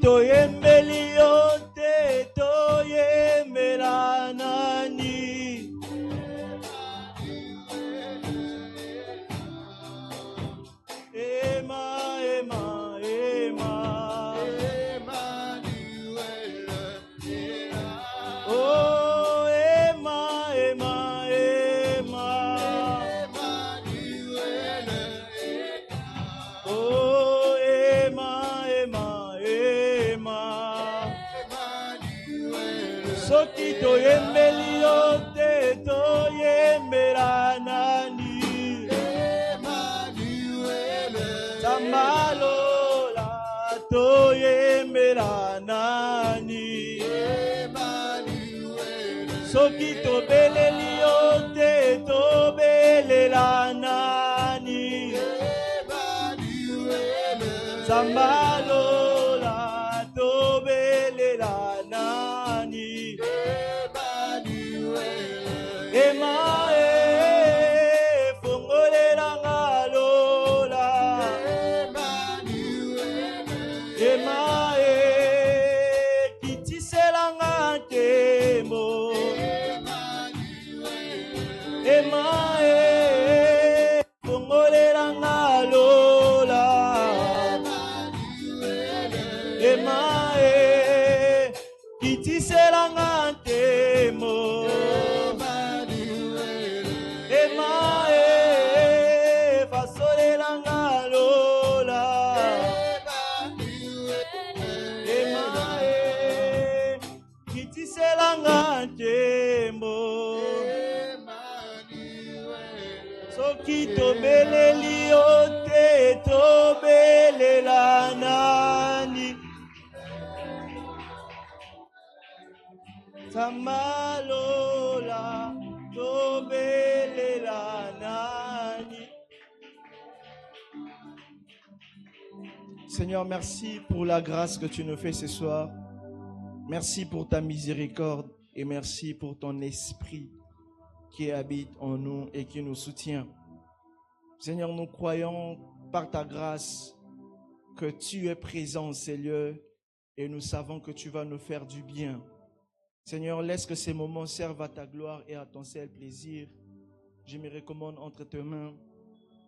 toyembeli yo te toyembela nani. Ema, ema, ema. Oh, ema, ema, ema. Oh, ema, ema, ema. Soki toyembeli yo te toyembela nani. Tamalola toyembela nani. Soki tobeleli yo te tobelela nani. Tambalola tobelela nani. Ema fongolela ngalola. Ema kitisela ngakemo. Ema fongolela ngalola. Ema kitisela ngakemo. Ema fasolela ngalola. Ema kitisela ngakemo. Soki tobeleli yo te tobelela nani. Tamalola tobelela nani. Seigneur, merci pour la grâce que tu nous fais ce soir. Merci pour ta miséricorde et merci pour ton esprit qui habite en nous et qui nous soutient. Seigneur, nous croyons par ta grâce que tu es présent en ces lieux et nous savons que tu vas nous faire du bien. Seigneur, laisse que ces moments servent à ta gloire et à ton seul plaisir. Je me recommande entre tes mains.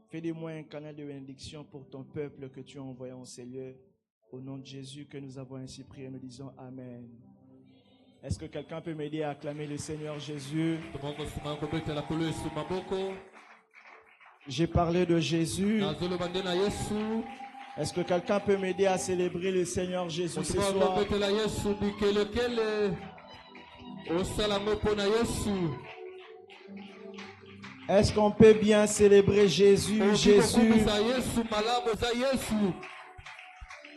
Fais de moi un canal de bénédiction pour ton peuple que tu as envoyé en ces lieux. Au nom de Jésus que nous avons ainsi prié, nous disons Amen. Est-ce que quelqu'un peut m'aider à acclamer le Seigneur Jésus? J'ai parlé de Jésus. Est-ce que quelqu'un peut m'aider à célébrer le Seigneur Jésus ce soir? Est-ce qu'on peut bien célébrer Jésus, Jésus?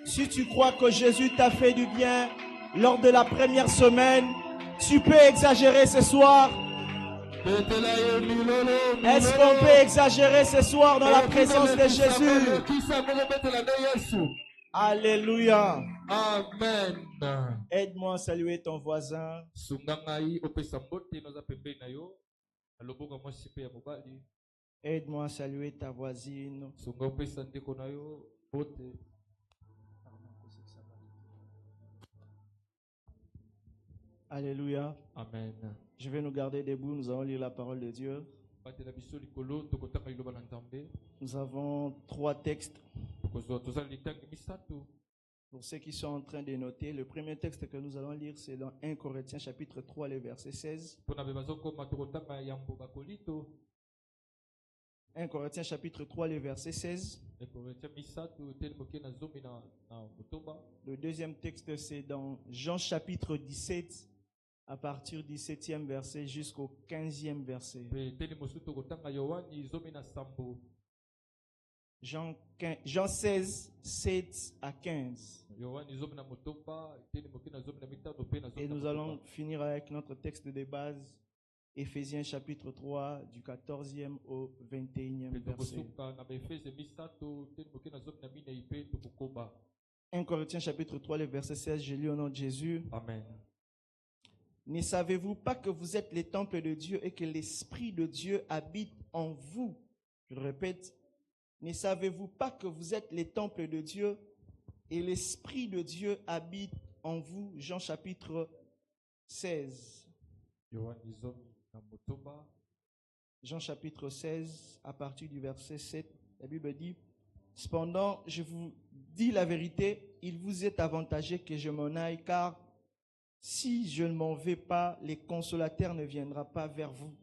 Si tu crois que Jésus t'a fait du bien lors de la première semaine, tu peux exagérer ce soir. Est-ce qu'on peut exagérer ce soir dans la présence de Jésus? Alléluia. Amen. Aide-moi à saluer ton voisin. Aide-moi à saluer ta voisine. Alléluia. Amen. Je vais nous garder debout, nous allons lire la parole de Dieu. Nous avons 3 textes. Pour ceux qui sont en train de noter, le premier texte que nous allons lire, c'est dans 1 Corinthiens chapitre 3, le verset 16. 1 Corinthiens chapitre 3, le verset 16. Le deuxième texte, c'est dans Jean chapitre 17, à partir du 7e verset jusqu'au 15e verset. Jean 16, 7 à 15. Et nous allons finir avec notre texte de base, Éphésiens chapitre 3, du 14e au 21e verset. 1 Corinthiens chapitre 3, le verset 16, je lis au nom de Jésus. Amen. Ne savez-vous pas que vous êtes les temples de Dieu et que l'Esprit de Dieu habite en vous? Je répète, ne savez-vous pas que vous êtes les temples de Dieu et l'Esprit de Dieu habite en vous. Jean chapitre 16. Jean chapitre 16, à partir du verset 7, la Bible dit: Cependant, je vous dis la vérité, il vous est avantageux que je m'en aille, car si je ne m'en vais pas, le consolateur ne viendra pas vers vous.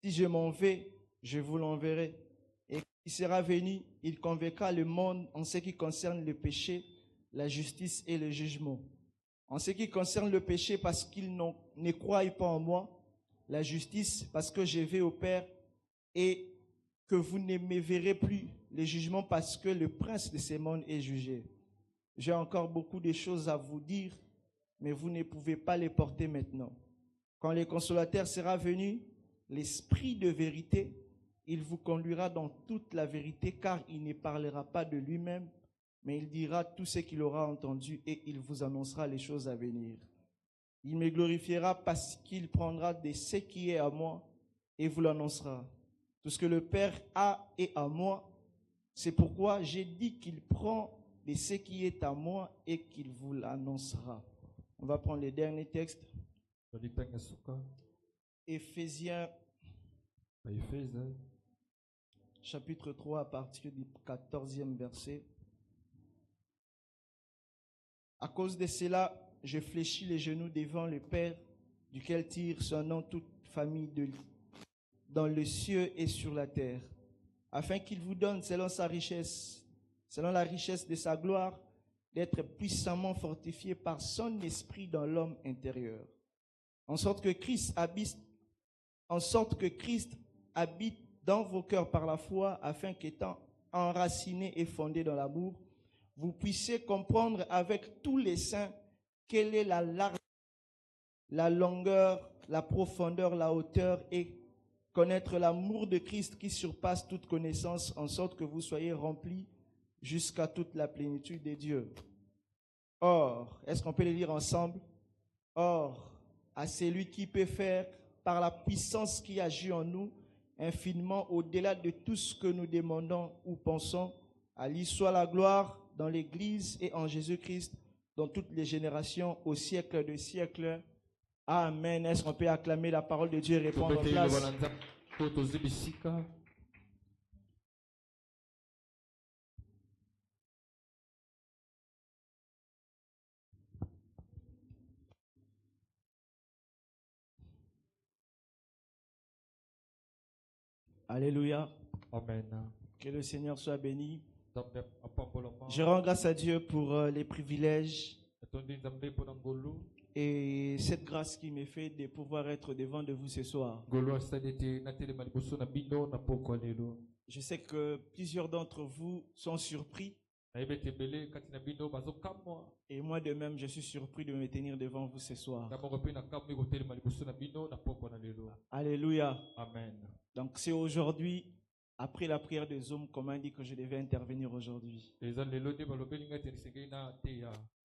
Si je m'en vais, je vous l'enverrai. Et quand il sera venu, il convaincra le monde en ce qui concerne le péché, la justice et le jugement. En ce qui concerne le péché, parce qu'ils ne croient pas en moi. La justice, parce que je vais au Père et que vous ne me verrez plus. Le jugement, parce que le prince de ce monde est jugé. J'ai encore beaucoup de choses à vous dire, mais vous ne pouvez pas les porter maintenant. Quand le consolateur sera venu, l'Esprit de vérité, il vous conduira dans toute la vérité, car il ne parlera pas de lui-même, mais il dira tout ce qu'il aura entendu et il vous annoncera les choses à venir. Il me glorifiera parce qu'il prendra de ce qui est à moi et vous l'annoncera. Tout ce que le Père a est à moi. C'est pourquoi j'ai dit qu'il prend de ce qui est à moi et qu'il vous l'annoncera. On va prendre les derniers textes. Éphésiens chapitre 3 à partir du 14e verset. À cause de cela, je fléchis les genoux devant le Père, duquel tire son nom toute famille dans le ciel et sur la terre, afin qu'il vous donne selon la richesse de sa gloire, d'être puissamment fortifié par son esprit dans l'homme intérieur, en sorte que Christ habite dans vos cœurs par la foi, afin qu'étant enracinés et fondés dans l'amour, vous puissiez comprendre avec tous les saints quelle est la largeur, la longueur, la profondeur, la hauteur, et connaître l'amour de Christ qui surpasse toute connaissance, en sorte que vous soyez remplis jusqu'à toute la plénitude de Dieu. Or, est-ce qu'on peut les lire ensemble? Or, à celui qui peut faire, par la puissance qui agit en nous, infiniment au-delà de tout ce que nous demandons ou pensons, à lui soit la gloire dans l'Église et en Jésus-Christ, dans toutes les générations, au siècle des siècles. Amen. Est-ce qu'on peut acclamer la parole de Dieu et répondre en place? Alléluia. Amen. Que le Seigneur soit béni. Je rends grâce à Dieu pour les privilèges et cette grâce qui m'est faite de pouvoir être devant de vous ce soir. Je sais que plusieurs d'entre vous sont surpris. Et moi de même, je suis surpris de me tenir devant vous ce soir. Alléluia. Amen. Donc c'est aujourd'hui, après la prière de Zoom, qu'on m'a dit que je devais intervenir aujourd'hui.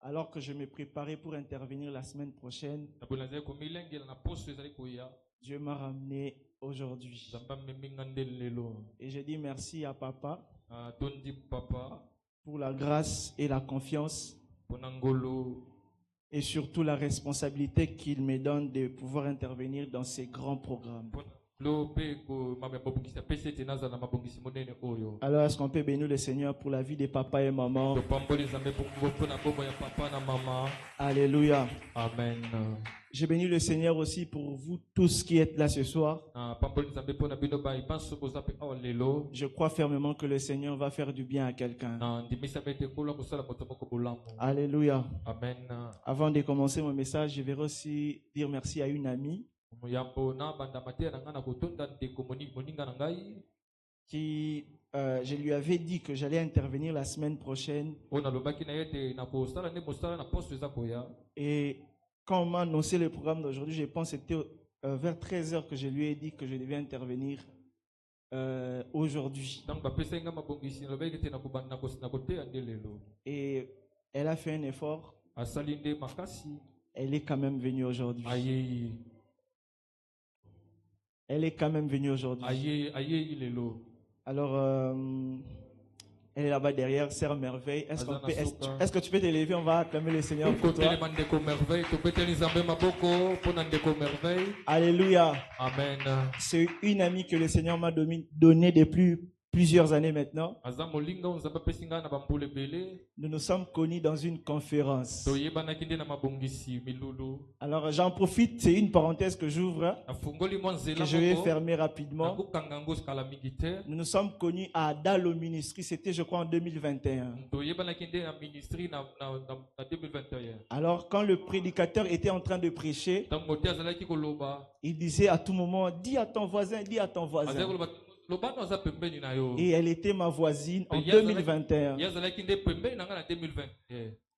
Alors que je me préparais pour intervenir la semaine prochaine, Dieu m'a ramené aujourd'hui. Et je dis merci à Papa pour la grâce et la confiance et surtout la responsabilité qu'il me donne de pouvoir intervenir dans ces grands programmes. Alors, est-ce qu'on peut bénir le Seigneur pour la vie de papa et maman? Alléluia. Amen. Je bénis le Seigneur aussi pour vous tous qui êtes là ce soir. Je crois fermement que le Seigneur va faire du bien à quelqu'un. Alléluia. Amen. Avant de commencer mon message, je vais aussi dire merci à une amie qui, je lui avais dit que j'allais intervenir la semaine prochaine. Et quand on m'a annoncé le programme d'aujourd'hui, je pense que c'était vers 13h que je lui ai dit que je devais intervenir aujourd'hui. Et elle a fait un effort. Elle est quand même venue aujourd'hui. Elle est quand même venue aujourd'hui. Alors, Elle est là-bas derrière, Sœur Merveille. Est-ce que tu peux t'élever? On va acclamer le Seigneur pour toi. Alléluia. Amen. C'est une amie que le Seigneur m'a donnée depuis plusieurs années maintenant. Nous nous sommes connus dans une conférence. Alors j'en profite, c'est une parenthèse que j'ouvre, que je vais fermer rapidement. Nous nous sommes connus à Dalo Ministry, c'était je crois en 2021. Alors quand le prédicateur était en train de prêcher, il disait à tout moment, dis à ton voisin, dis à ton voisin. Et elle était ma voisine en 2021.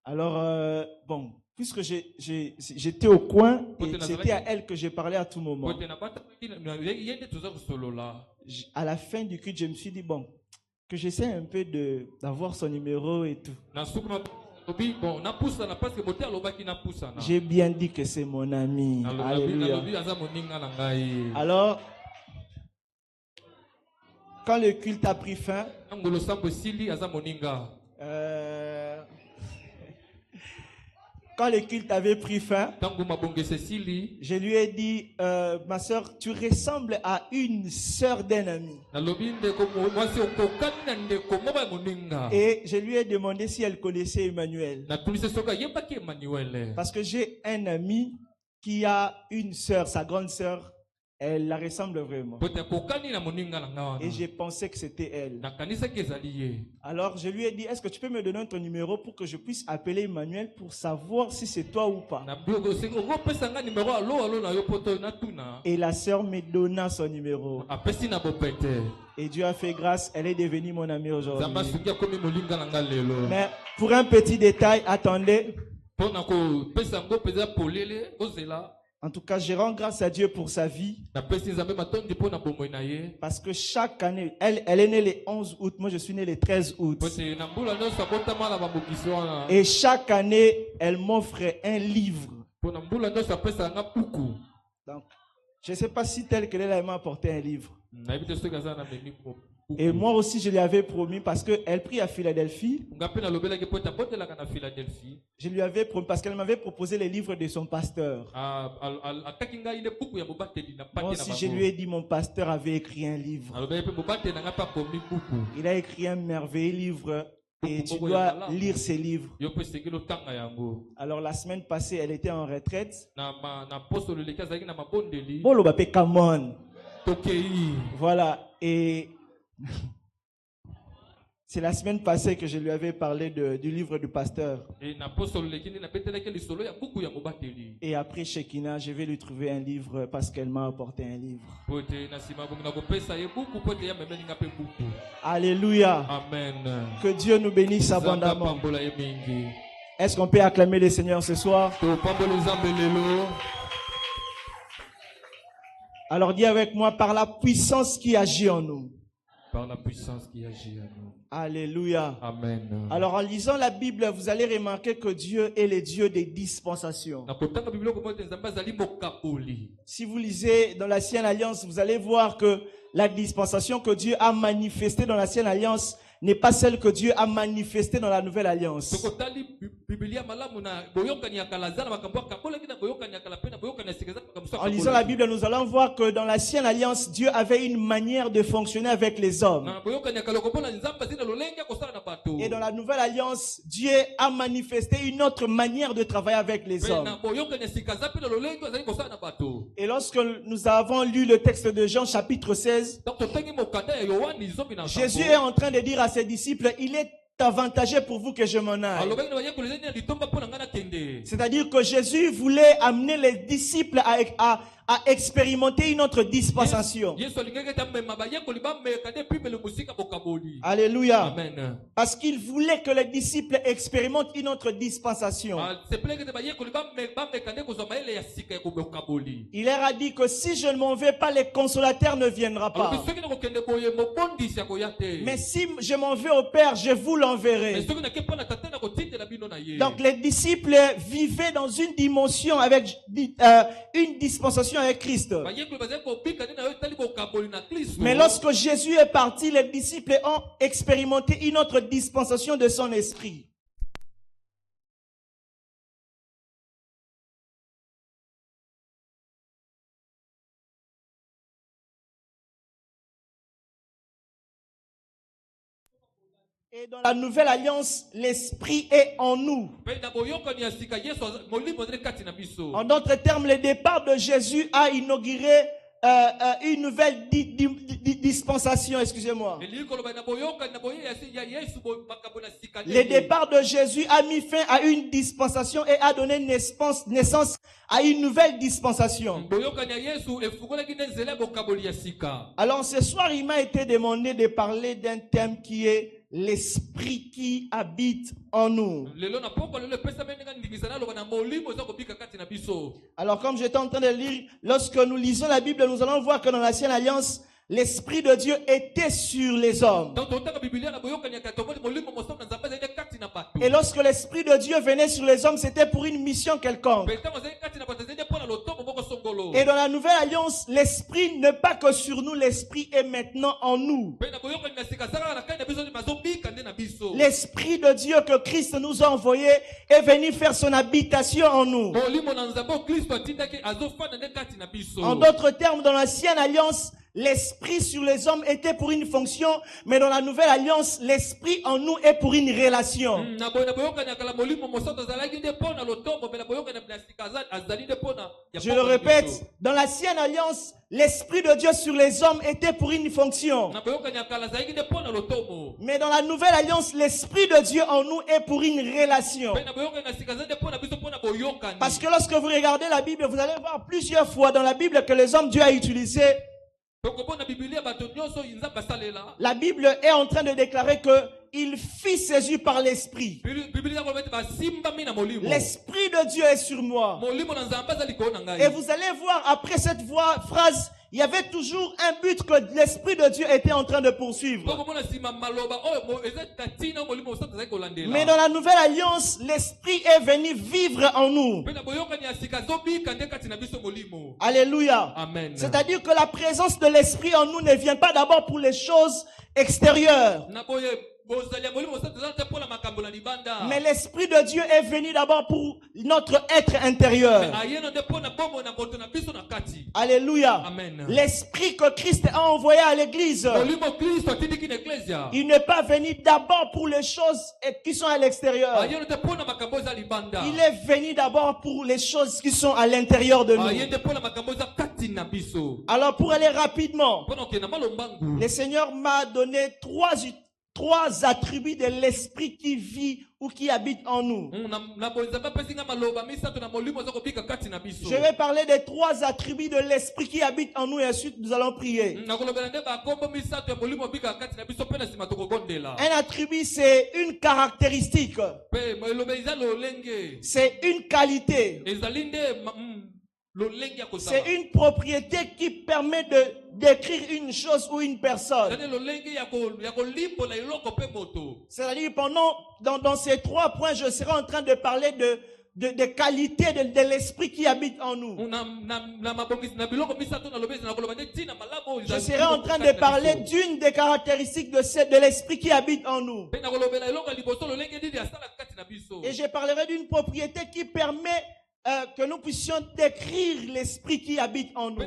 Alors, bon, puisque j'étais au coin, et c'était à elle que j'ai parlé à tout moment. À la fin du culte, je me suis dit, bon, que j'essaie un peu d'avoir son numéro et tout. J'ai bien dit que c'est mon ami. Alléluia. Alors, quand le culte a pris fin, quand le culte avait pris fin, je lui ai dit, ma soeur, tu ressembles à une soeur d'un ami. Et je lui ai demandé si elle connaissait Emmanuel. Parce que j'ai un ami qui a une soeur, sa grande soeur. Elle la ressemble vraiment. Et j'ai pensé que c'était elle. Alors je lui ai dit, est-ce que tu peux me donner ton numéro pour que je puisse appeler Emmanuel pour savoir si c'est toi ou pas? Et la sœur me donna son numéro. Et Dieu a fait grâce, elle est devenue mon amie aujourd'hui. Mais pour un petit détail, attendez. En tout cas, je rends grâce à Dieu pour sa vie. Parce que chaque année, elle est née le 11 août, moi je suis né le 13 août. Et chaque année, elle m'offre un livre. Donc, je ne sais pas si tel qu'elle m'a apporté un livre. Et moi aussi, je lui avais promis parce qu'elle prie à Philadelphie. Je lui avais promis parce qu'elle m'avait proposé les livres de son pasteur. Moi aussi, je lui ai dit, mon pasteur avait écrit un livre. Il a écrit un merveilleux livre et tu dois lire ces livres. Alors, la semaine passée, elle était en retraite. Voilà. Et c'est la semaine passée que je lui avais parlé du livre du pasteur. Et après Shekinah, je vais lui trouver un livre parce qu'elle m'a apporté un livre. Alléluia. Amen. Que Dieu nous bénisse abondamment. Est-ce qu'on peut acclamer le Seigneur ce soir? Alors dis avec moi, par la puissance qui agit en nous. Par la puissance qui agit en nous. Alléluia. Amen. Alors en lisant la Bible, vous allez remarquer que Dieu est le Dieu des dispensations. Si vous lisez dans l'Ancienne Alliance, vous allez voir que la dispensation que Dieu a manifestée dans l'Ancienne Alliance n'est pas celle que Dieu a manifestée dans la Nouvelle Alliance. En lisant la Bible, nous allons voir que dans l'Ancienne Alliance, Dieu avait une manière de fonctionner avec les hommes. Et dans la Nouvelle Alliance, Dieu a manifesté une autre manière de travailler avec les hommes. Et lorsque nous avons lu le texte de Jean chapitre 16, Jésus est en train de dire à ses disciples, il est avantageux pour vous que je m'en aille. C'est-à-dire que Jésus voulait amener les disciples à expérimenter une autre dispensation. Alléluia. Amen. Parce qu'il voulait que les disciples expérimentent une autre dispensation. Il leur a dit que si je ne m'en vais pas, les consolateurs ne viendront pas. Mais si je m'en vais au Père, je vous l'enverrai. Donc les disciples vivaient dans une dimension avec une dispensation avec Christ. Mais lorsque Jésus est parti, les disciples ont expérimenté une autre dispensation de son esprit. Et dans la nouvelle alliance, l'esprit est en nous. En d'autres termes, le départ de Jésus a inauguré une nouvelle dispensation, excusez-moi. Le départ de Jésus a mis fin à une dispensation et a donné naissance à une nouvelle dispensation. Alors ce soir, il m'a été demandé de parler d'un thème qui est l'esprit qui habite en nous. Alors comme j'étais en train de lire, lorsque nous lisons la Bible, nous allons voir que dans l'Ancienne Alliance, l'Esprit de Dieu était sur les hommes. Et lorsque l'Esprit de Dieu venait sur les hommes, c'était pour une mission quelconque. Et dans la Nouvelle Alliance, l'Esprit n'est pas que sur nous, l'Esprit est maintenant en nous. L'Esprit de Dieu que Christ nous a envoyé est venu faire son habitation en nous. En d'autres termes, dans l'Ancienne Alliance, l'esprit sur les hommes était pour une fonction, mais dans la nouvelle alliance, l'esprit en nous est pour une relation. Je le répète, dans l'ancienne alliance, l'esprit de Dieu sur les hommes était pour une fonction. Mais dans la nouvelle alliance, l'esprit de Dieu en nous est pour une relation. Parce que lorsque vous regardez la Bible, vous allez voir plusieurs fois dans la Bible que les hommes Dieu a utilisé. La Bible est en train de déclarer que il fit ses yeux par l'esprit. L'esprit de Dieu est sur moi. Et vous allez voir après cette phrase, il y avait toujours un but que l'Esprit de Dieu était en train de poursuivre. Mais dans la nouvelle alliance, l'Esprit est venu vivre en nous. Alléluia. C'est-à-dire que la présence de l'Esprit en nous ne vient pas d'abord pour les choses extérieures. Mais l'Esprit de Dieu est venu d'abord pour notre être intérieur. Alléluia. L'Esprit que Christ a envoyé à l'Église, il n'est pas venu d'abord pour les choses qui sont à l'extérieur. Il est venu d'abord pour les choses qui sont à l'intérieur de nous. Alors pour aller rapidement, le Seigneur m'a donné trois attributs de l'esprit qui vit ou qui habite en nous. Je vais parler des trois attributs de l'esprit qui habite en nous et ensuite nous allons prier. Un attribut, c'est une caractéristique. C'est une qualité. C'est une propriété qui permet de décrire une chose ou une personne. C'est-à-dire dans ces trois points, je serai en train de parler de qualité de l'esprit qui habite en nous. Je serai en train de parler d'une des caractéristiques de l'esprit qui habite en nous. Et je parlerai d'une propriété qui permet que nous puissions décrire l'esprit qui habite en nous.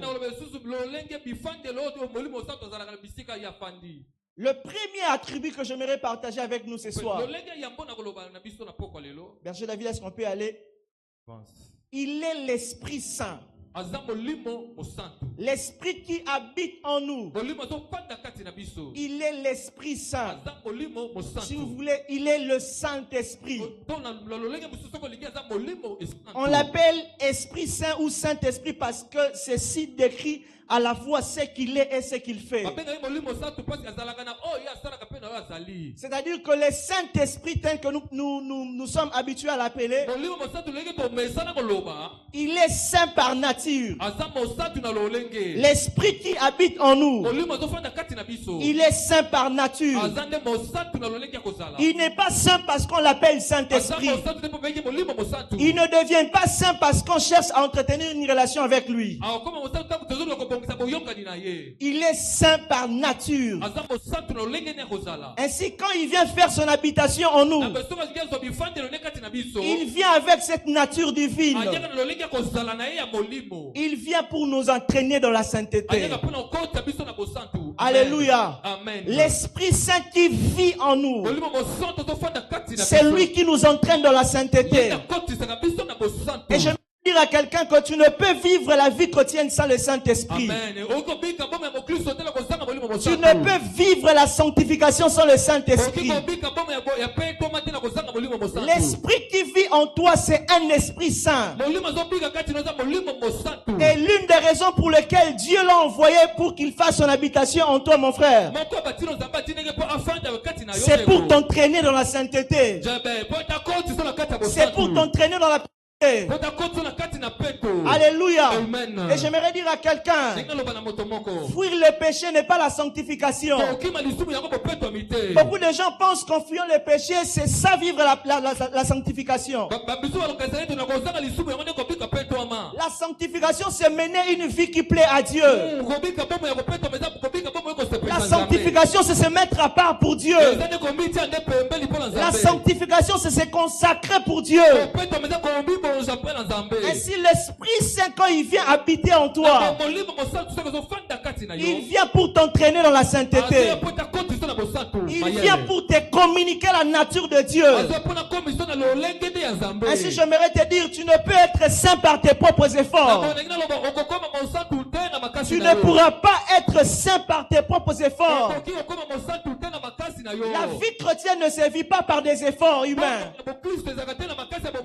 Le premier attribut que j'aimerais partager avec nous ce soir. Berger David, est-ce qu'on peut aller? Il est l'Esprit Saint. L'esprit qui habite en nous. Il est l'Esprit Saint. Si vous voulez, il est le Saint-Esprit. On l'appelle Esprit Saint ou Saint-Esprit parce que ceci décrit à la fois ce qu'il est et ce qu'il fait. C'est-à-dire que le Saint-Esprit tel que nous sommes habitués à l'appeler, il est saint par nature. nature. L'esprit qui habite en nous, il est saint par nature. Il n'est pas saint parce qu'on l'appelle Saint-Esprit. Il ne devient pas saint parce qu'on cherche à entretenir une relation avec lui. Il est saint par nature. Ainsi, quand il vient faire son habitation en nous, il vient avec cette nature divine. Il vient pour nous entraîner dans la sainteté. Alléluia. L'Esprit Saint qui vit en nous, c'est lui qui nous entraîne dans la sainteté. Et je veux dire à quelqu'un que tu ne peux vivre la vie chrétienne sans le Saint-Esprit. Tu ne peux vivre la sanctification sans le Saint-Esprit. L'Esprit qui vit en toi, c'est un Esprit Saint. Et l'une des raisons pour lesquelles Dieu l'a envoyé pour qu'il fasse son habitation en toi, mon frère, c'est pour t'entraîner dans la sainteté. C'est pour t'entraîner dans la pureté. Alléluia. Et j'aimerais dire à quelqu'un, fuir le péché n'est pas la sanctification. Beaucoup de gens pensent qu'en fuyant le péché, c'est ça vivre la sanctification. La sanctification, c'est mener une vie qui plaît à Dieu. La sanctification, c'est se mettre à part pour Dieu. La sanctification, c'est se consacrer pour Dieu. Ainsi, l'Esprit Saint, quand il vient habiter en toi, il vient pour t'entraîner dans la sainteté. Il vient pour te communiquer la nature de Dieu. Ainsi, j'aimerais te dire, tu ne peux être saint par tes propres efforts. Tu ne pourras pas être saint par tes propres efforts. La vie chrétienne ne se vit pas par des efforts humains.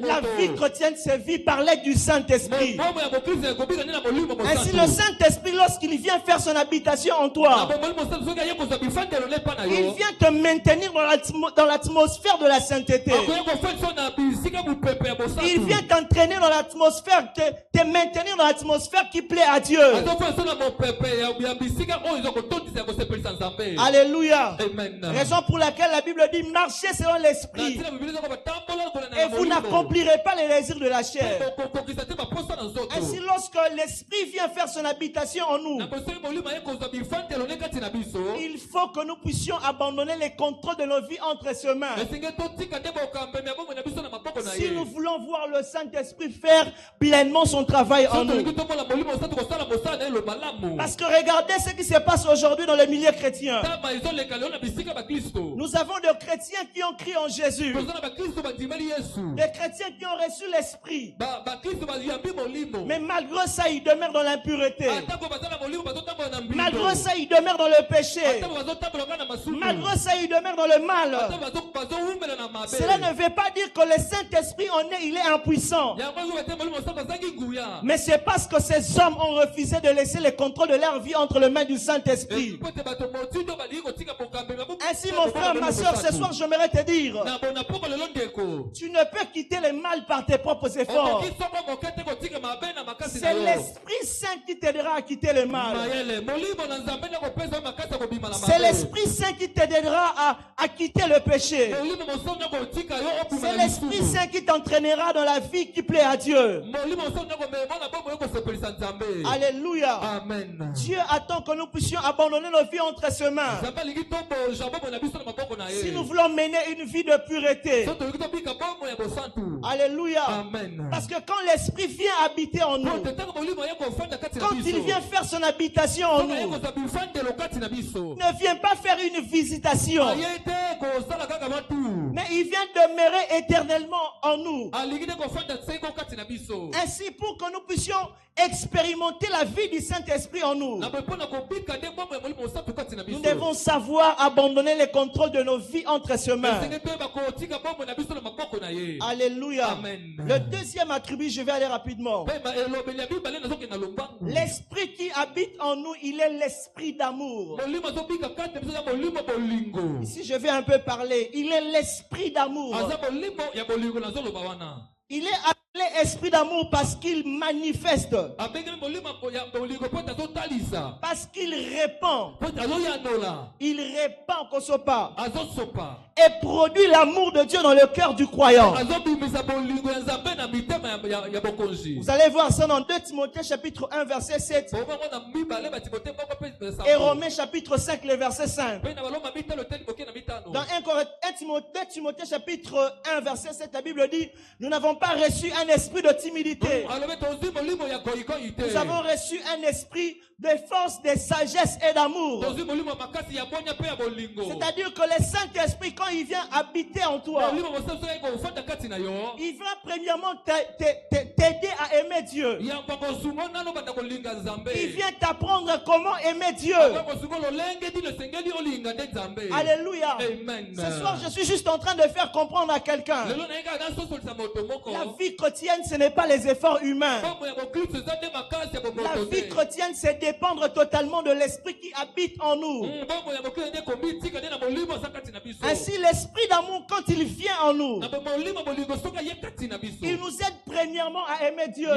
La vie chrétienne se vit par l'aide du Saint-Esprit. Ainsi, le Saint-Esprit, lorsqu'il vient faire son habitation en toi, il vient te maintenir dans l'atmosphère de la sainteté. Il vient t'entraîner dans l'atmosphère, te maintenir dans l'atmosphère qui plaît à Dieu. Alléluia. Raison pour laquelle la Bible dit marchez selon l'esprit et vous n'accomplirez pas les désirs de la chair. Ainsi, lorsque l'esprit vient faire son habitation en nous, il faut que nous puissions abandonner les contrôles de nos vies entre ses mains. Si nous voulons voir le Saint-Esprit faire pleinement son travail en nous. Parce que regardez ce qui se passe aujourd'hui dans le milieu chrétien. Nous avons des chrétiens qui ont crié en Jésus. Des chrétiens qui ont reçu l'Esprit. Mais malgré ça, ils demeurent dans l'impureté. Malgré ça, ils demeurent dans le péché. Malgré ça, ils demeurent dans le mal. Cela ne veut pas dire que le Saint-Esprit en est, il est impuissant. Mais c'est parce que ces hommes ont refusé de laisser le contrôle de leur vie entre les mains du Saint-Esprit. Ainsi, mon frère, ma soeur, ce soir, j'aimerais te dire, tu ne peux quitter le mal par tes propres efforts. C'est l'Esprit Saint qui t'aidera à quitter le mal. C'est l'Esprit Saint qui t'aidera à quitter le péché. C'est l'Esprit Saint qui t'entraînera dans la vie qui plaît à Dieu. Alléluia. Amen. Dieu attend que nous puissions abandonner nos vies entre ses mains. Si nous voulons mener une vie de pureté. Alléluia. Amen. Parce que quand l'Esprit vient habiter en nous, quand il vient faire son habitation en nous, ne vient pas faire une visitation, mais il vient demeurer éternellement en nous. Ainsi, pour que nous puissions expérimenter la vie du Saint-Esprit en nous, nous devons savoir abandonner le contrôle de nos vies entre ses mains. Alléluia. Amen. Le deuxième attribut, je vais aller rapidement. L'Esprit qui habite en nous, il est l'Esprit d'amour. Ici, je vais un peu parler. Il est l'Esprit d'amour. Il est L'esprit d'amour parce qu'il manifeste, parce qu'il répand, il répand Kosopa et produit l'amour de Dieu dans le cœur du croyant. Vous allez voir ça dans 2 Timothée chapitre 1 verset 7 et Romains chapitre 5 le verset 5. Dans 2 Timothée chapitre 1 verset 7, la Bible dit: nous n'avons pas reçu un esprit de timidité. Nous avons reçu un esprit de force, de sagesse et d'amour. C'est-à-dire que le Saint-Esprit, quand il vient habiter en toi, il va premièrement t'aider à aimer Dieu. Il vient t'apprendre comment aimer Dieu. Alléluia. Ce soir, je suis juste en train de faire comprendre à quelqu'un: la vie chrétienne, ce n'est pas les efforts humains. La vie chrétienne, c'est dépendre totalement de l'esprit qui habite en nous. Ainsi, l'esprit d'amour, quand il vient en nous, il nous aide premièrement à aimer Dieu.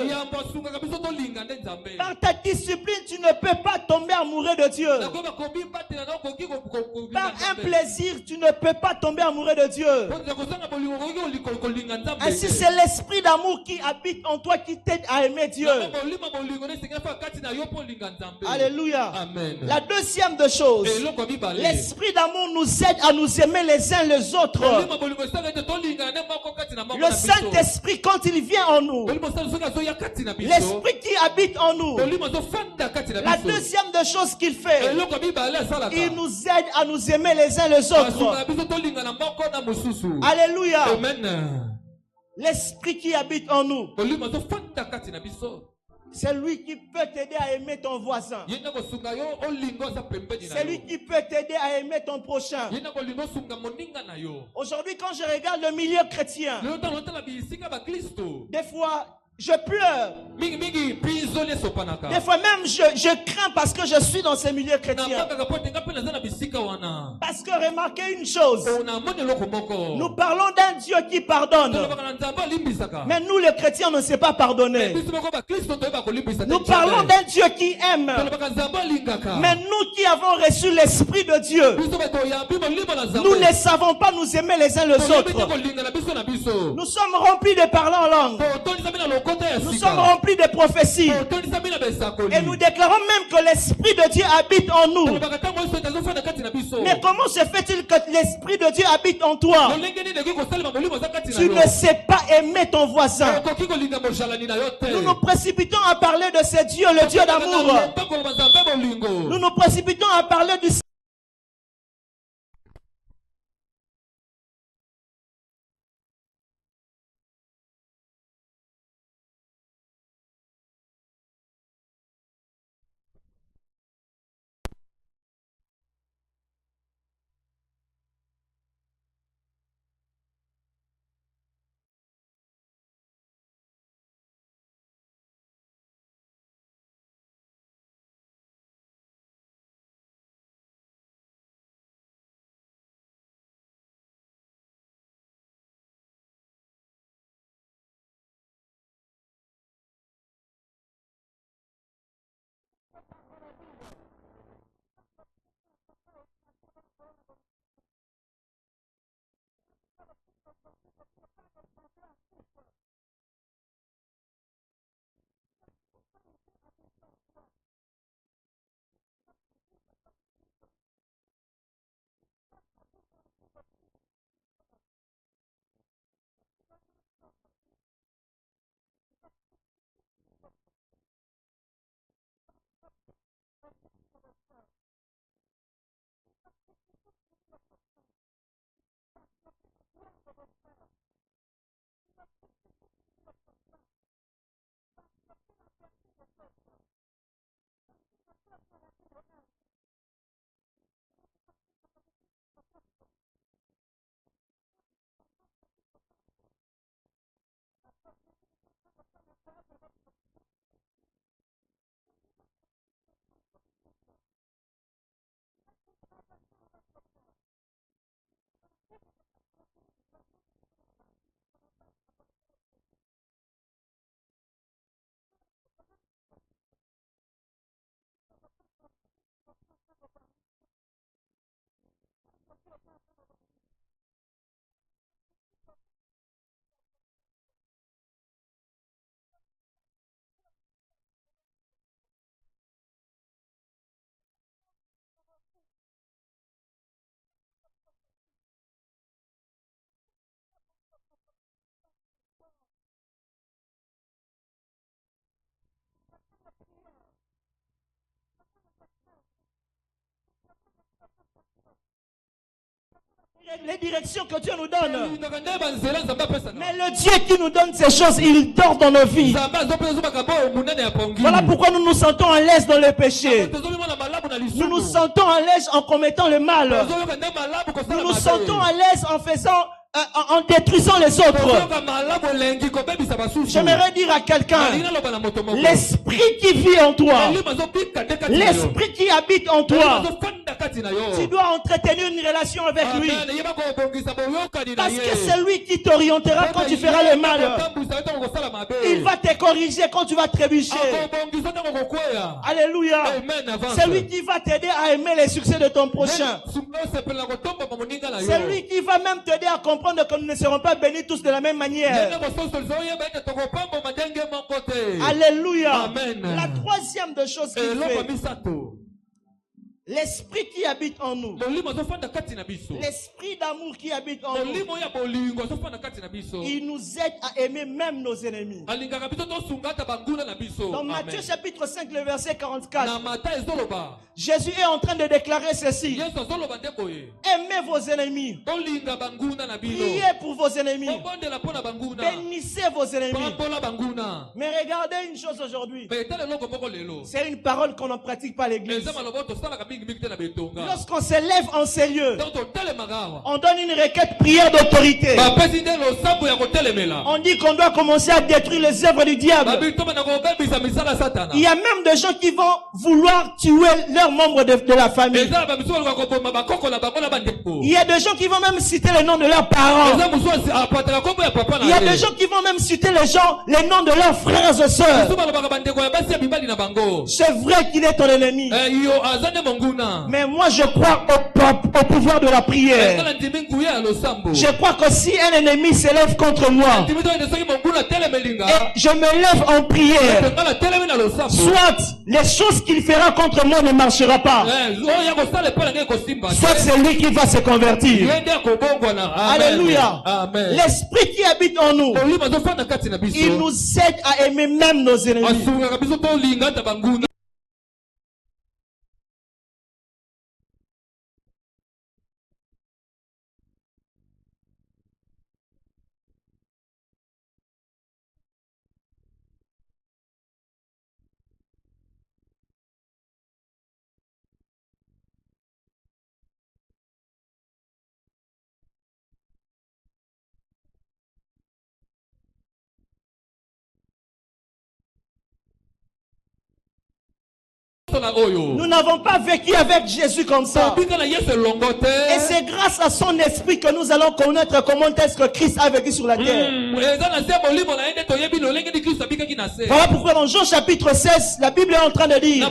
Par ta discipline, tu ne peux pas tomber amoureux de Dieu. Par un plaisir, tu ne peux pas tomber amoureux de Dieu. Ainsi, c'est l'esprit d'amour qui habite en toi qui t'aide à aimer Dieu. Alléluia. Amen. La deuxième des choses, l'esprit d'amour nous aide à nous aimer les uns les autres. Le Saint-Esprit, quand il vient en nous, l'esprit qui habite en nous, la deuxième des choses qu'il fait, il nous aide à nous aimer les uns les autres. Alléluia. Amen. L'esprit qui habite en nous, c'est lui qui peut t'aider à aimer ton voisin. C'est lui qui peut t'aider à aimer ton prochain. Aujourd'hui, quand je regarde le milieu chrétien, des fois, je pleure. Des fois même, je crains parce que je suis dans ces milieux chrétiens. Parce que remarquez une chose, nous parlons d'un Dieu qui pardonne. Mais nous, les chrétiens, on ne sait pas pardonner. Nous parlons d'un Dieu qui aime. Mais nous qui avons reçu l'Esprit de Dieu, nous ne savons pas nous aimer les uns les autres. Nous sommes remplis de parler en langue. Nous sommes remplis de prophéties. Et nous déclarons même que l'Esprit de Dieu habite en nous. Mais comment se fait-il que l'Esprit de Dieu habite en toi? Tu ne sais pas aimer ton voisin. Nous nous précipitons à parler de ce Dieu, le Dieu d'amour. Nous nous précipitons à parler du Les directions que Dieu nous donne. Mais Mais le Dieu qui nous donne ces choses, il dort dans nos vies. Voilà pourquoi nous nous sentons à l'aise dans le péché. Nous nous sentons à l'aise en commettant le mal. Nous nous sentons à l'aise en faisant, en détruisant les autres. J'aimerais dire à quelqu'un, l'esprit qui vit en toi, l'esprit qui habite en toi, tu dois entretenir une relation avec lui. Parce que c'est lui qui t'orientera quand tu feras le mal. Il va te corriger quand tu vas trébucher. Alléluia. C'est lui qui va t'aider à aimer les succès de ton prochain. C'est lui qui va même t'aider à comprendre que nous ne serons pas bénis tous de la même manière. Alléluia. La troisième de choses qu'il fait, l'esprit qui habite en nous, l'esprit d'amour qui habite en nous, il nous aide à aimer même nos ennemis. Dans Matthieu chapitre 5, le verset 44, Jésus est en train de déclarer ceci: aimez vos ennemis, priez pour vos ennemis, bénissez vos ennemis. Mais regardez une chose aujourd'hui, c'est une parole qu'on ne pratique pas à l'église. Lorsqu'on se lève en sérieux, on donne une requête prière d'autorité. On dit qu'on doit commencer à détruire les œuvres du diable. Il y a même des gens qui vont vouloir tuer leurs membres de la famille. Il y a des gens qui vont même citer le nom de leurs parents. Il y a des gens qui vont même citer les noms de leurs frères et sœurs. C'est vrai qu'il est ton ennemi. Mais moi je crois au pouvoir de la prière. Je crois que si un ennemi s'élève contre moi et je me lève en prière, soit les choses qu'il fera contre moi ne marchera pas, soit c'est lui qui va se convertir. Alléluia. L'esprit qui habite en nous, il nous aide à aimer même nos ennemis. Nous n'avons pas vécu avec Jésus comme ça. Et c'est grâce à son esprit que nous allons connaître comment est-ce que Christ a vécu sur la terre. Voilà pourquoi dans Jean chapitre 16, la Bible est en train de dire,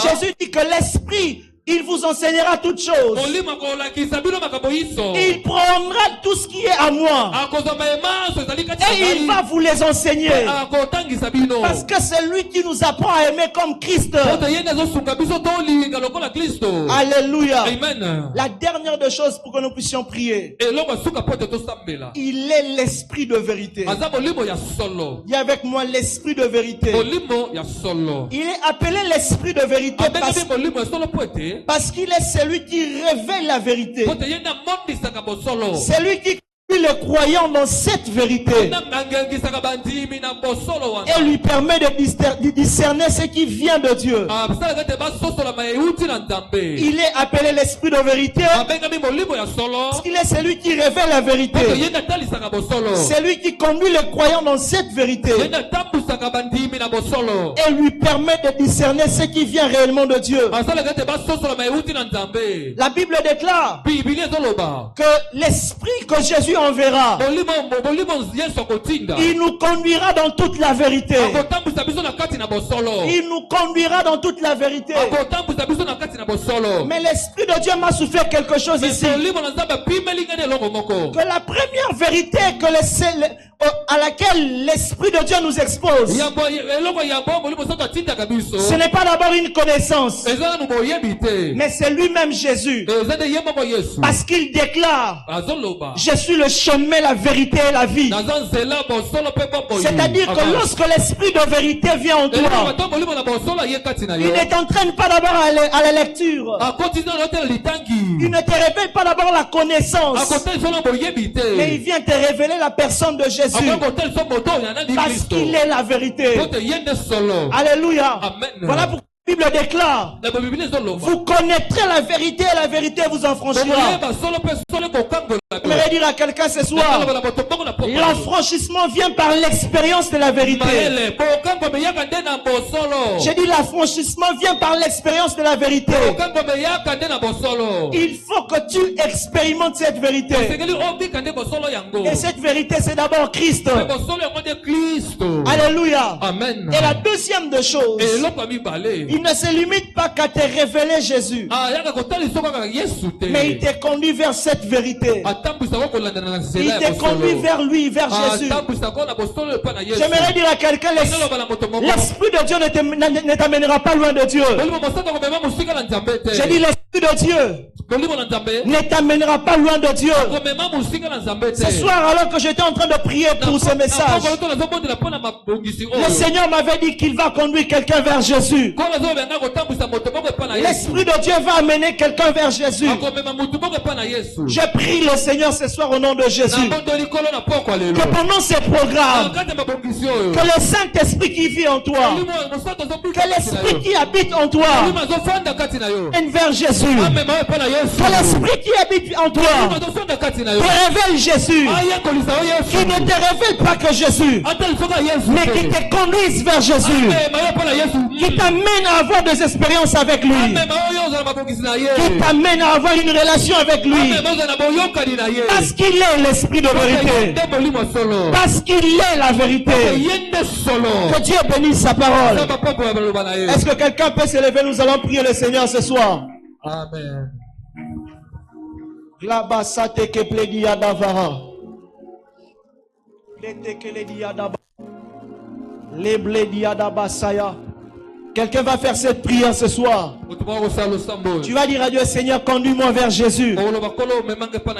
Jésus dit que l'esprit, il vous enseignera toutes choses. Il prendra tout ce qui est à moi et il va vous les enseigner. Parce que c'est lui qui nous apprend à aimer comme Christ. Alléluia. La dernière des choses pour que nous puissions prier, il est l'esprit de vérité. Dis avec moi l'esprit de vérité. Il est appelé l'esprit de vérité parce qu'il est celui qui révèle la vérité. C'est lui qui conduit le croyant dans cette vérité et lui permet de discerner ce qui vient de Dieu. Il est appelé l'esprit de vérité parce qu'il est celui qui révèle la vérité. C'est lui qui conduit le croyant dans cette vérité et lui permet de discerner ce qui vient réellement de Dieu. La Bible déclare que l'esprit que Jésus enverra, il nous conduira dans toute la vérité. Il nous conduira dans toute la vérité. Mais l'esprit de Dieu m'a souffert quelque chose ici. Que la première vérité à laquelle l'Esprit de Dieu nous expose, ce n'est pas d'abord une connaissance, mais c'est lui-même Jésus. Parce qu'il déclare, je suis le chemin, la vérité et la vie. C'est-à-dire que lorsque l'Esprit de vérité vient en toi, il ne t'entraîne pas d'abord à la lecture. Il ne te révèle pas d'abord la connaissance, mais il vient te révéler la personne de Jésus. Parce qu'il est la vérité. Alléluia. Voilà pourquoi la Bible déclare, vous connaîtrez la vérité et la vérité vous affranchira. J'aimerais dire à quelqu'un ce soir, l'affranchissement vient par l'expérience de la vérité. J'ai dit l'affranchissement vient par l'expérience de la vérité. Il faut que tu expérimentes cette vérité. Et cette vérité, c'est d'abord Christ. Alléluia. Amen. Et la deuxième des choses, il ne se limite pas qu'à te révéler Jésus, mais il te conduit vers cette vérité. Il te conduit vers lui, vers Jésus. J'aimerais dire à quelqu'un, l'Esprit de Dieu ne t'amènera pas loin de Dieu. J'ai dit l'Esprit de Dieu ne t'amènera pas loin de Dieu. Ce soir, alors que j'étais en train de prier pour ce message, le Seigneur m'avait dit qu'il va conduire quelqu'un vers Jésus. L'Esprit de Dieu va amener quelqu'un vers Jésus. Je prie le Seigneur ce soir au nom de Jésus, que pendant ces programmes, que le Saint-Esprit qui vit en toi, que l'Esprit qui habite en toi vienne vers Jésus. Que l'Esprit qui habite en toi te révèle Jésus, qui ne te révèle pas que Jésus, mais qui te conduise vers Jésus, qui t'amène à avoir des expériences avec lui, qui t'amène à avoir une relation avec lui, parce qu'il est l'Esprit de vérité, parce qu'il est la vérité. Que Dieu bénisse sa parole. Est-ce que quelqu'un peut se lever? Nous allons prier le Seigneur ce soir. Amen. Quelqu'un va faire cette prière ce soir. Tu vas dire à Dieu, Seigneur, conduis-moi vers Jésus.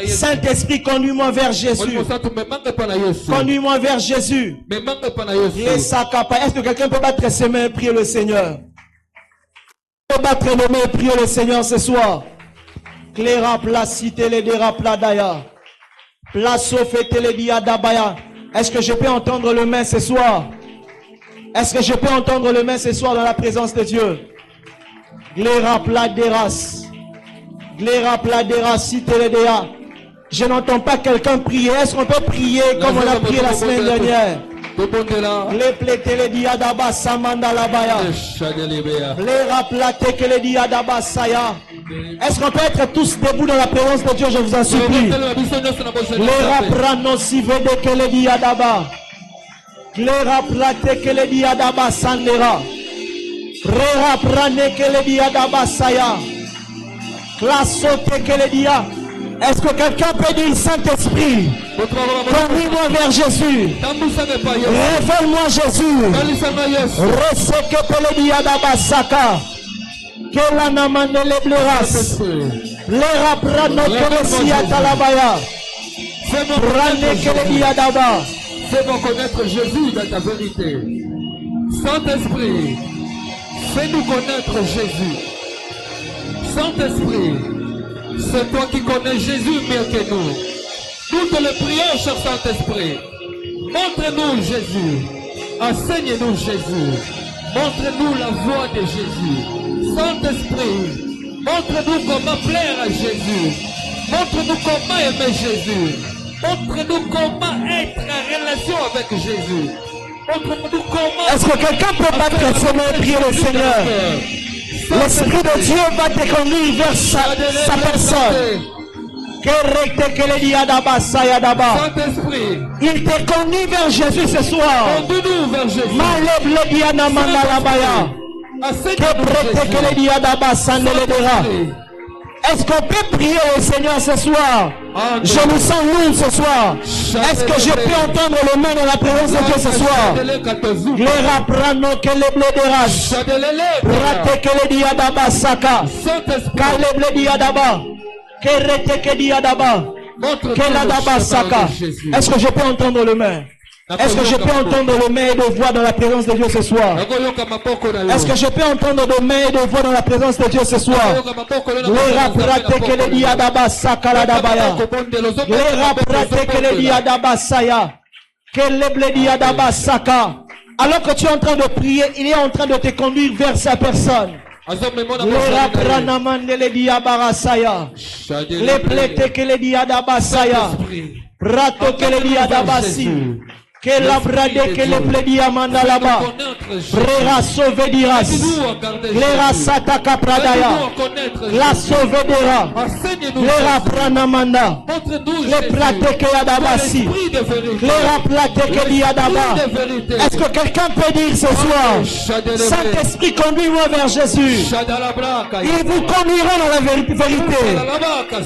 Saint-Esprit, conduis-moi vers Jésus. Conduis-moi vers Jésus. Est-ce que quelqu'un peut battre ses mains et prier le Seigneur? Peut battre les mains et prier le Seigneur ce soir. Cléra placite les dérapladaya. Plaso fete les diadabaya. Est-ce que je peux entendre le main ce soir? Est-ce que je peux entendre le main ce soir dans la présence de Dieu? Gléra pladeras. Gléra pladeras siteledea. Je n'entends pas quelqu'un prier. Est-ce qu'on peut prier comme on a prié la semaine dernière? Les plaités les diadaba samanda labaya. Les raplate que les diadaba saya. Est-ce qu'on peut être tous debout dans la présence de Dieu? Je vous en supplie. Les raprano si vede que les diadaba. Les raplate que les diadaba sandera. Rera prane que les diadaba saya. Clasote que les dia. Est-ce que quelqu'un peut dire Saint-Esprit, conduis-moi vers Jésus, révèle-moi Jésus, reseke peledia dabasaka, que la namane les bleras, les raprano que les siatalabaya, prane que les diadaba. Fais-moi connaître Jésus dans ta vérité. Saint-Esprit, fais-nous connaître Jésus. Saint-Esprit, c'est toi qui connais Jésus mieux que nous. Nous te le prions, cher Saint-Esprit. Montre-nous Jésus. Enseigne-nous Jésus. Montre-nous la voie de Jésus. Saint-Esprit, montre-nous comment plaire à Jésus. Montre-nous comment aimer Jésus. Montre-nous comment être en relation avec Jésus. Montre-nous comment... Est-ce que quelqu'un peut battre ses mains et prier le Seigneur? L'Esprit de Dieu va te conduire vers sa personne. Il te conduit vers Jésus ce soir. Conduis-nous vers Jésus. Est-ce qu'on peut prier au Seigneur ce soir? Je me sens lourd ce soir. Est-ce que je peux entendre le main dans la présence de Dieu ce soir? Glera prano que le bléderas. Rate que le diadaba saka. Kale ble diadaba. Kerete que diadaba. Keladaba saka. Est-ce que je peux entendre le main? Est-ce que je peux entendre le main et de voix dans la présence de Dieu ce soir? Est-ce que je peux entendre de main et de voix dans la présence de Dieu ce soir? Les raprate que les diadaba sakaladabaya. Les raprate que les diadaba saya. Que les ble diadaba saka. Alors que tu es en train de prier, il est en train de te conduire vers sa personne. Les rapranamande les diabara saya. Les plete que les diadaba saya. Rato que les diadabasi. Que la brade que le plédia manda là-bas. Frère sauvé diras. Lera sataka pradaya. La sauvé dira. Lera pranamanda. Le plate que yadabasi. Lera plate que yadaba. Est-ce que quelqu'un peut dire ce soir? Saint-Esprit, conduis-moi vers Jésus. Il vous conduira dans la vérité.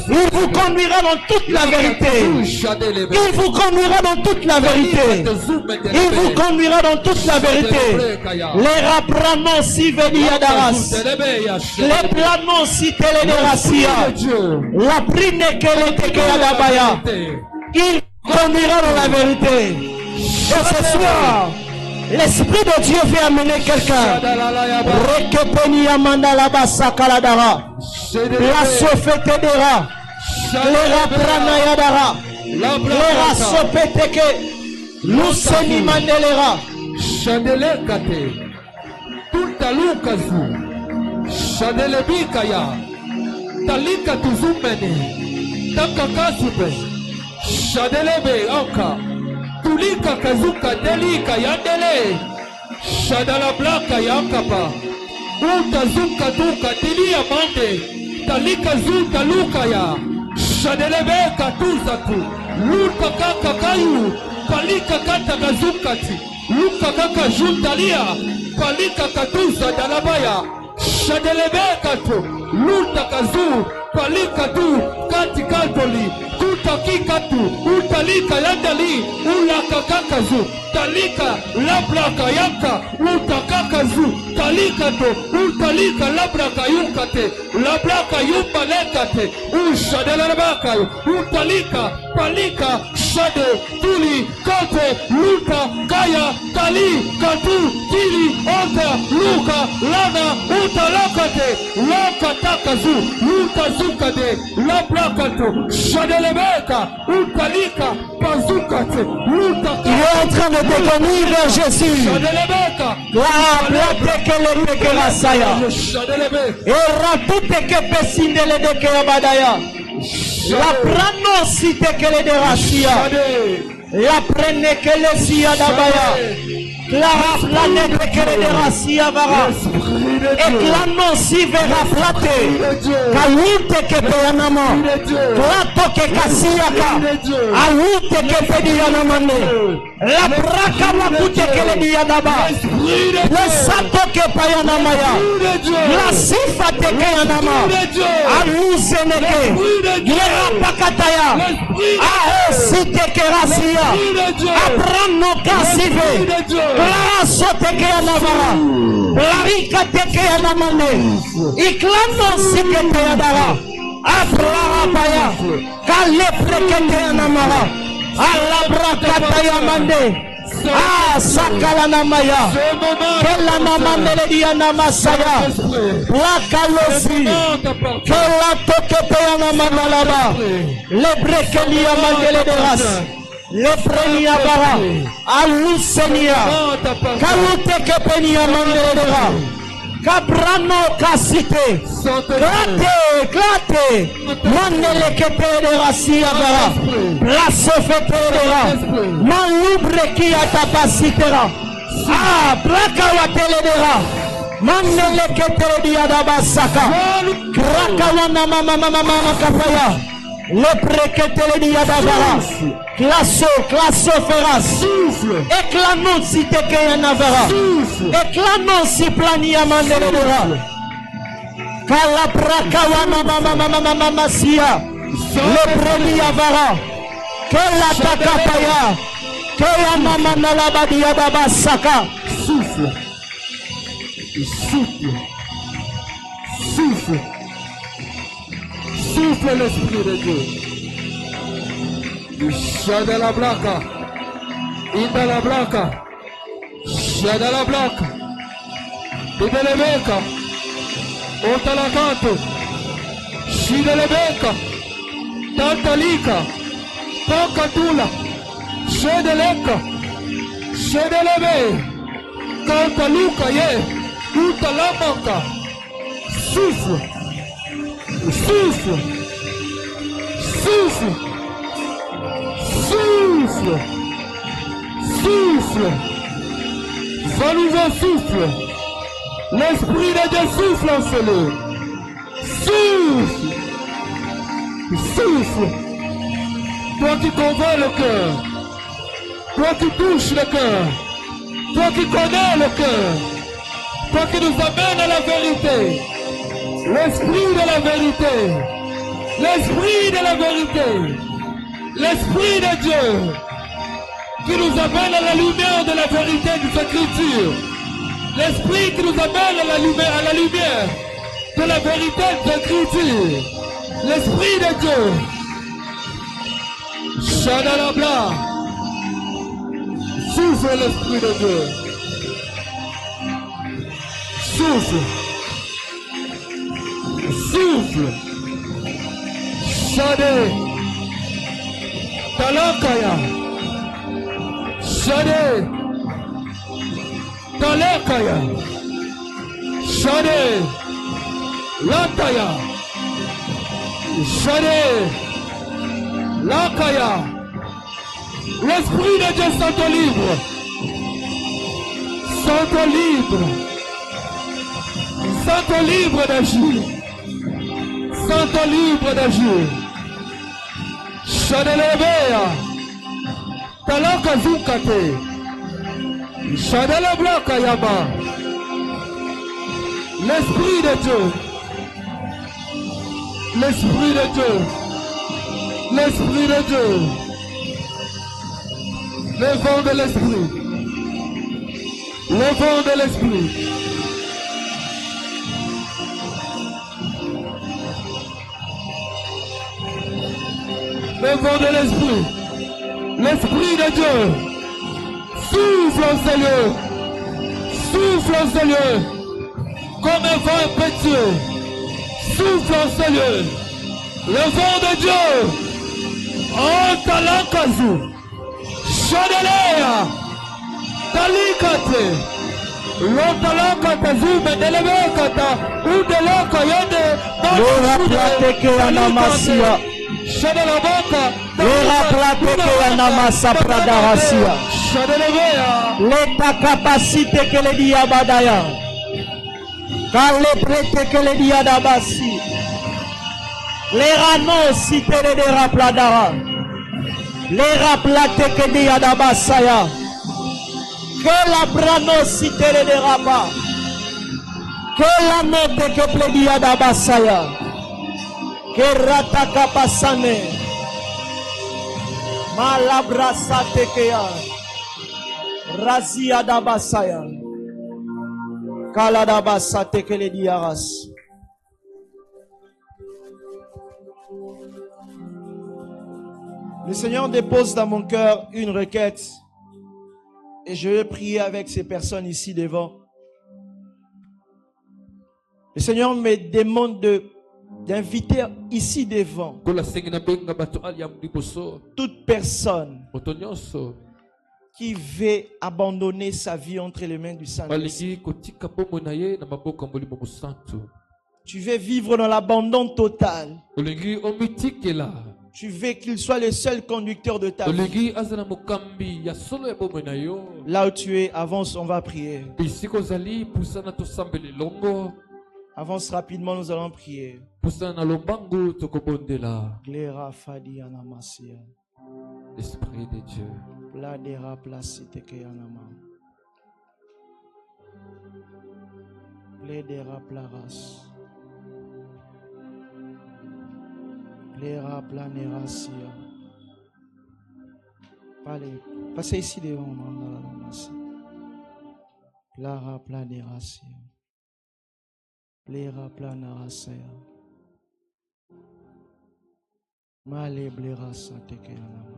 Il vous conduira dans toute la vérité. Il vous conduira dans toute la vérité. Il vous conduira dans toute la vérité. Les rapranos si veniadaras. Les planos si telederasia. La prine que le tekeadabaya. Il conduira dans la vérité. Et ce soir, l'Esprit de Dieu fait amener quelqu'un. Rekepeni amanda labasa kaladara. La sofetedera. Les rapranayadara. Les rasopeteke. Luseni mandelera. Chandele kate. Tuta lukazu. Chandele bikaya. Talika tuzumene. Takakasube. Chandele be anka. Tulika kazuka delika yandele. Chandala blaka yankapa. Uta zuka duka dilia mande. Talika zuka lukaya. Chandele be katuzatu. Luka kaka kayu. Palika kata kazukati, luka kaka juntalia, palika katuza dalabaya, shadelebe kato, luta kazu, palika tu, kati katoli, kutaki katu, utalika yandali, ulaka kakazu, talika labraka yaka, utakakazu, talika to, utalika labraka yukate, labraka yubalekate, ushadelebaka, utalika, palika, shade, tuli, kate, luta, kaya, kali, katu, tili, ota, luka, lana, utalakate, lakatakazu, utazukade, labrakato, shadelebeka, utalika, pazukate, luta. Il est en train de te conduire vers Jésus. La plate que le peke la saya. Et ratute que pesinde le de que abadaya. La prano site que le de racia. La prene que le sia dabaya. La planète que le de racia vara. Et la non si vera plate. Kalute que peyanama. Plato que kasiaka. Alute que pediyanamane. La braca makute que le diadaba. Le sato que payanamaya. La sifa te que yanama. Aluseneke. Yera pakataya. Aosite que racia. Abrano kasive. La sote que yanavara. La rica te que yanamane. Iklano si que te yadara. Abra paya. Kalepre que te yanamara. Alabrakata yamande. Sakala namaya. Kela namande le diana masaya. La kalosi. Kela toke peyana manalaba. Le brekeli yamande le deras. Le preni abara. Alusenia. Kalute ke peni yamande le deras. Cabrano casite, clate, manele que te de racia bara, la sofetera, manubre qui a capacitera, braca wa teledera, manele que te dia da basaka, krakawana mama kapaya, le preke te dia da bara, classo feras, éclanon si te que yanavara, éclanon si plania mandelera. Kalabrakawana mama masia. Le premier avara. Kela takapaya. Kela mama nalabadia babasaka. Souffle. Souffle. Souffle. Souffle l'Esprit de Dieu. Shada blaka. Inda la blaka. Shada la blaka. Ibelebeka. Otalakanto. Shidelebeka. Tantalika. Tankatula. Shedeleka. Shedelebe. Kantaluka ye. Utalamaka. Souffle. Souffle. Souffle. Souffle. Souffle. Va nouveau souffle. L'Esprit de Dieu souffle en ce lieu. Souffle. Souffle. Toi qui convaincs le cœur. Toi qui touches le cœur. Toi qui connais le cœur. Toi qui nous amène à la vérité. L'Esprit de la vérité. L'Esprit de la vérité. L'Esprit de Dieu qui nous amène à la lumière de la vérité des Écritures. L'Esprit qui nous amène à la lumière de la vérité des Écritures. L'Esprit de Dieu. Shadalabla. Souffle l'Esprit de Dieu. Souffle. Souffle. Shadé. Talakaya. Shade. Talakaya. Shade. Lataya. Shade. Lakaya. L'Esprit de Dieu sent libre. Sent libre. Sent libre d'agir. Sent libre d'agir. Shadelebea. Talaka zukate. Shadelebla yama. L'Esprit de Dieu. L'Esprit de Dieu. L'Esprit de Dieu. Le vent de l'Esprit. Le vent de l'Esprit. Le vent de l'Esprit. L'Esprit de Dieu. Souffle en ce lieu. Souffle en ce lieu. Comme un vent impétueux. Souffle en ce lieu. Le vent de Dieu. Oh, talakazu. Shadelea. Talikate. Lotalakata zume delebekata. Udelaka yende. Lora plateke anamasia. Shadalaboka. Lora plateke anamasa pradarasia. Shadelebea. Leta capacité que le diabadaya. Kale prete que le diadabasi. Les ranos si te le rapladara. Les raplate que diadabasaya. Que la brano si te le derapa. Que la note que ple diadabasaya. Que rataka pasane. Malabrasate que ya. Razia dabasaya. Kaladabasate que le diaras. Le Seigneur dépose dans mon cœur une requête et je vais prier avec ces personnes ici devant. Le Seigneur me demande d'inviter ici devant toute personne qui veut abandonner sa vie entre les mains du Saint-Esprit. Tu veux vivre dans l'abandon total. Tu veux qu'il soit le seul conducteur de ta vie. Là où tu es, avance, on va prier. Avance rapidement, nous allons prier. Esprit de Dieu. Plaira planera sia. Passez ici devant moi. Plaira planera sia. Plaira planera sia. Male blera sa tekeyanama.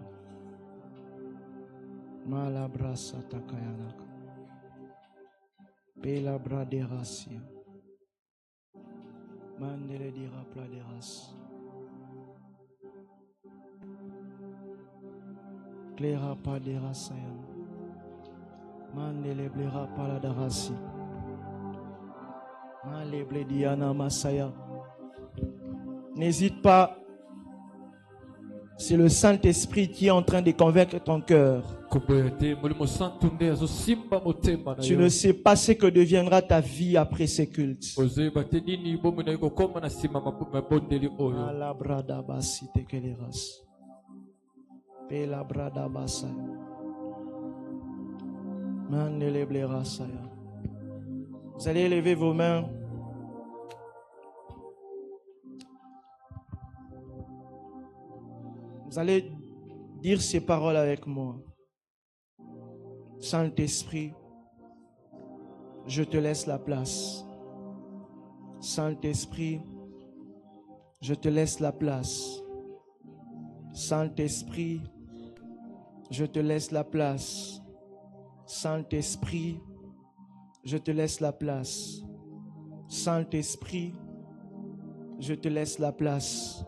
Malabra sa takayanaka. Pela bradera sia. Mandele dira pladeras. Clera padera saya. Mandele blera paladarasi. Male blediana masaya. N'hésite pas. C'est le Saint-Esprit qui est en train de convaincre ton cœur. Tu ne sais pas ce que deviendra ta vie après ces cultes. Vous allez élever vos mains. Vous allez dire ces paroles avec moi. Saint-Esprit, je te laisse la place. Saint-Esprit, je te laisse la place. Saint-Esprit, je te laisse la place. Saint-Esprit, je te laisse la place. Saint-Esprit, je te laisse la place.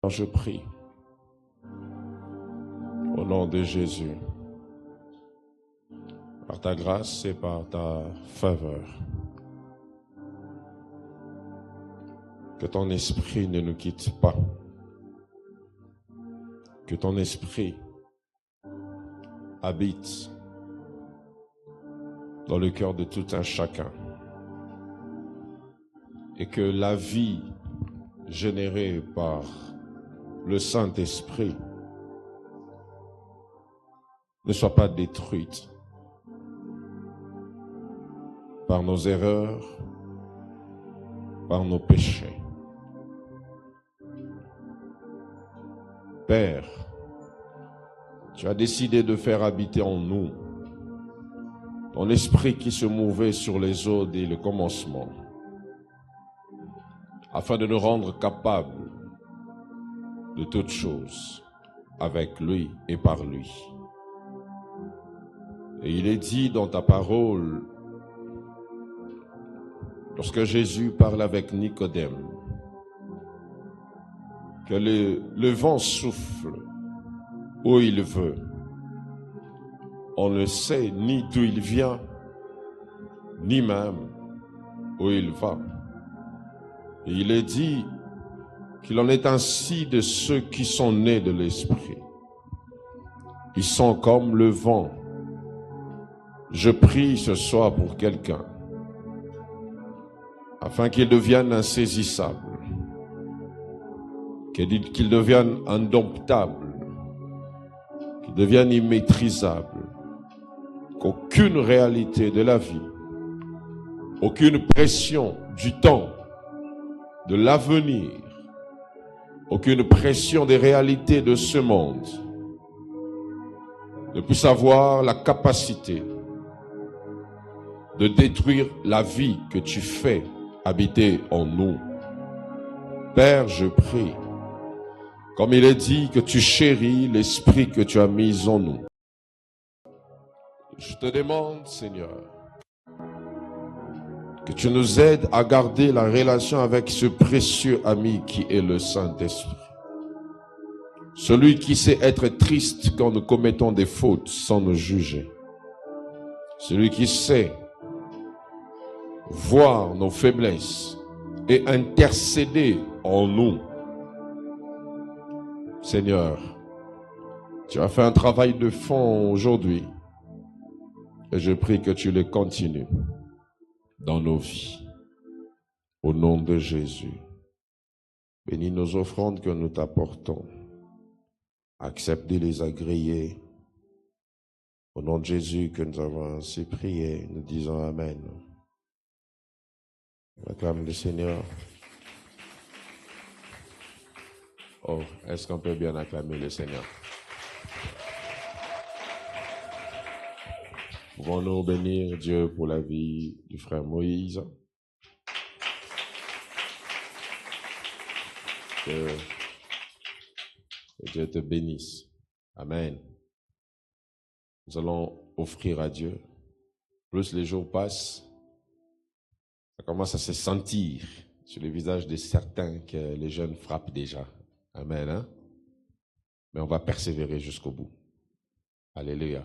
Je prie au nom de Jésus, par ta grâce et par ta faveur, que ton esprit ne nous quitte pas, que ton esprit habite dans le cœur de tout un chacun et que la vie générée par le Saint-Esprit ne soit pas détruite par nos erreurs, par nos péchés. Père, tu as décidé de faire habiter en nous ton esprit qui se mouvait sur les eaux dès le commencement, afin de nous rendre capables de toutes choses avec lui et par lui. Et il est dit dans ta parole, lorsque Jésus parle avec Nicodème, que le vent souffle où il veut. On ne sait ni d'où il vient, ni même où il va. Et il est dit qu'il en est ainsi de ceux qui sont nés de l'Esprit. Ils sont comme le vent. Je prie ce soir pour quelqu'un, afin qu'il devienne insaisissable, qu'il devienne indomptable, qu'il devienne immaîtrisable, qu'aucune réalité de la vie, aucune pression du temps, de l'avenir, aucune pression des réalités de ce monde de puisse avoir la capacité de détruire la vie que tu fais habiter en nous. Père, je prie, comme il est dit que tu chéris l'esprit que tu as mis en nous. Je te demande, Seigneur, que tu nous aides à garder la relation avec ce précieux ami qui est le Saint-Esprit. Celui qui sait être triste quand nous commettons des fautes sans nous juger. Celui qui sait voir nos faiblesses et intercéder en nous. Seigneur, tu as fait un travail de fond aujourd'hui et je prie que tu le continues dans nos vies. Au nom de Jésus, bénis nos offrandes que nous t'apportons. Accepte de les agréer. Au nom de Jésus que nous avons ainsi prié, nous disons Amen. On acclame le Seigneur. Oh, est-ce qu'on peut bien acclamer le Seigneur? Pouvons-nous bénir Dieu pour la vie du frère Moïse? Que Dieu te bénisse. Amen. Nous allons offrir à Dieu. Plus les jours passent, ça commence à se sentir sur les visages de certains que les jeunes frappent déjà. Amen. Hein? Mais on va persévérer jusqu'au bout. Alléluia.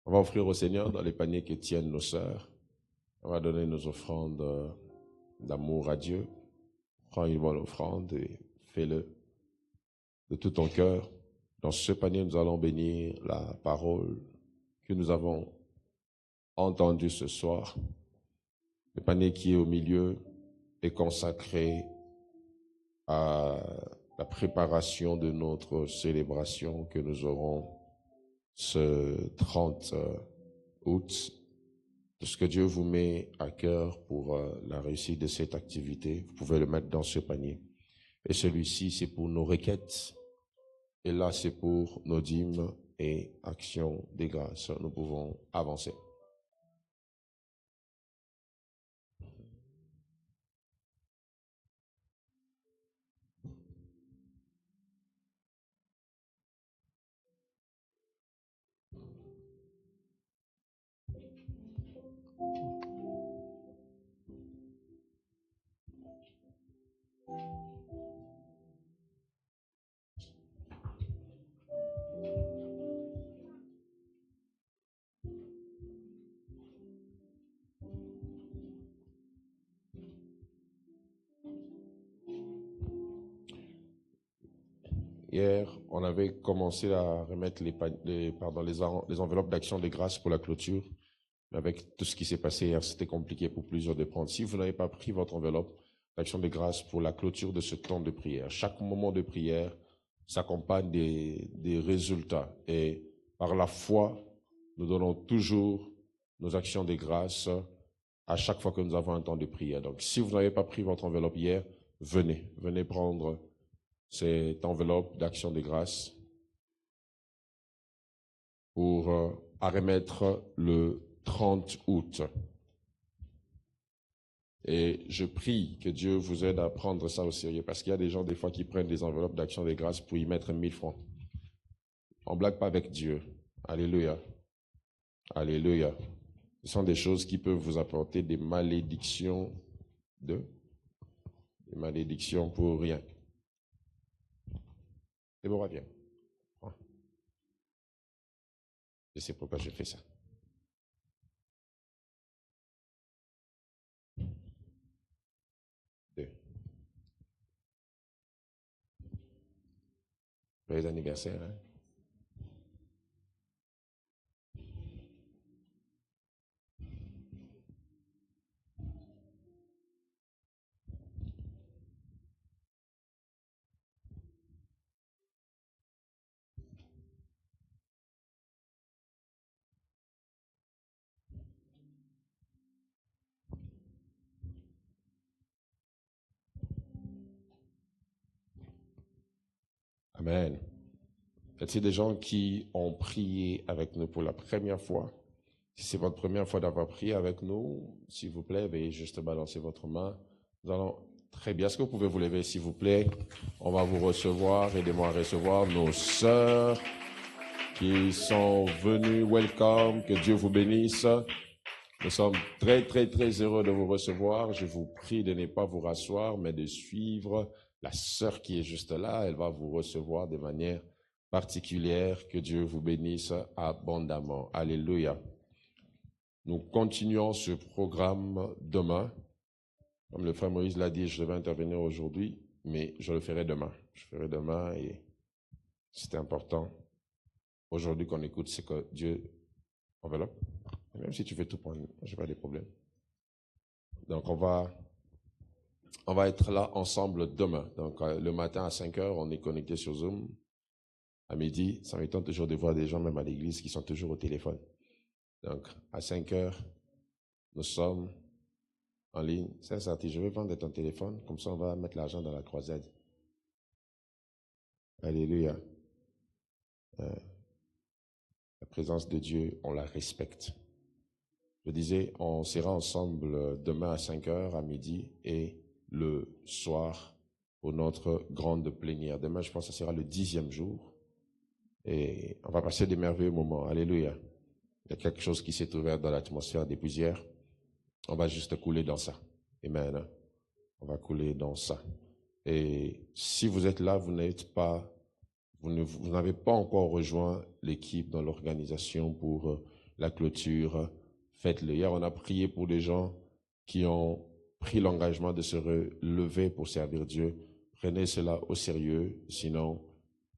On va offrir au Seigneur dans les paniers que tiennent nos sœurs. On va donner nos offrandes d'amour à Dieu. Prends une bonne offrande et fais-le de tout ton cœur. Dans ce panier, nous allons bénir la parole que nous avons entendue ce soir. Le panier qui est au milieu est consacré à la préparation de notre célébration que nous aurons ce 30 août. Tout ce que Dieu vous met à cœur pour la réussite de cette activité, vous pouvez le mettre dans ce panier. Et celui-ci, c'est pour nos requêtes. Et là, c'est pour nos dîmes et actions des grâces. Nous pouvons avancer. Hier, on avait commencé à remettre les enveloppes d'action de grâce pour la clôture. Mais avec tout ce qui s'est passé hier, c'était compliqué pour plusieurs de prendre. Si vous n'avez pas pris votre enveloppe d'action de grâce pour la clôture de ce temps de prière, chaque moment de prière s'accompagne des résultats. Et par la foi, nous donnons toujours nos actions de grâce à chaque fois que nous avons un temps de prière. Donc, si vous n'avez pas pris votre enveloppe hier, venez prendre cette enveloppe d'action de grâce pour à remettre le 30 août. Et je prie que Dieu vous aide à prendre ça au sérieux, parce qu'il y a des gens des fois qui prennent des enveloppes d'action de grâce pour y mettre 1000 francs. On ne blague pas avec Dieu. Alléluia. Alléluia. Ce sont des choses qui peuvent vous apporter des malédictions des malédictions pour rien. Déborah, viens. Je sais pourquoi je fais ça. Joyeux anniversaire. Hein? Amen. Y a-t-il des gens qui ont prié avec nous pour la première fois? Si c'est votre première fois d'avoir prié avec nous, s'il vous plaît, veuillez juste balancer votre main. Nous allons très bien. Est-ce que vous pouvez vous lever, s'il vous plaît? On va vous recevoir. Aidez-moi à recevoir nos sœurs qui sont venues. Welcome. Que Dieu vous bénisse. Nous sommes très, très, très heureux de vous recevoir. Je vous prie de ne pas vous rasseoir, mais de suivre la sœur qui est juste là. Elle va vous recevoir de manière particulière. Que Dieu vous bénisse abondamment. Alléluia. Nous continuons ce programme demain. Comme le frère Moïse l'a dit, je devais intervenir aujourd'hui, mais je le ferai demain. Je ferai demain et c'est important aujourd'hui qu'on écoute ce que Dieu enveloppe. Même si tu veux tout prendre, je n'ai pas de problème. Donc, on va être là ensemble demain. Donc, le matin à 5 heures, on est connecté sur Zoom. À midi, ça m'étonne toujours de voir des gens, même à l'église, qui sont toujours au téléphone. Donc, à 5 heures, nous sommes en ligne. C'est ça, je vais vendre ton téléphone, comme ça on va mettre l'argent dans la croisade. Alléluia. La présence de Dieu, on la respecte. Je disais, on sera ensemble demain à 5 heures, à midi, et le soir pour notre grande plénière. Demain, je pense que ce sera le 10e jour. Et on va passer des merveilleux moments. Alléluia. Il y a quelque chose qui s'est ouvert dans l'atmosphère depuis hier. On va juste couler dans ça. Amen. On va couler dans ça. Et si vous êtes là, vous n'avez pas encore rejoint l'équipe dans l'organisation pour la clôture, faites-le. Hier, on a prié pour des gens qui ont pris l'engagement de se relever pour servir Dieu. Prenez cela au sérieux, sinon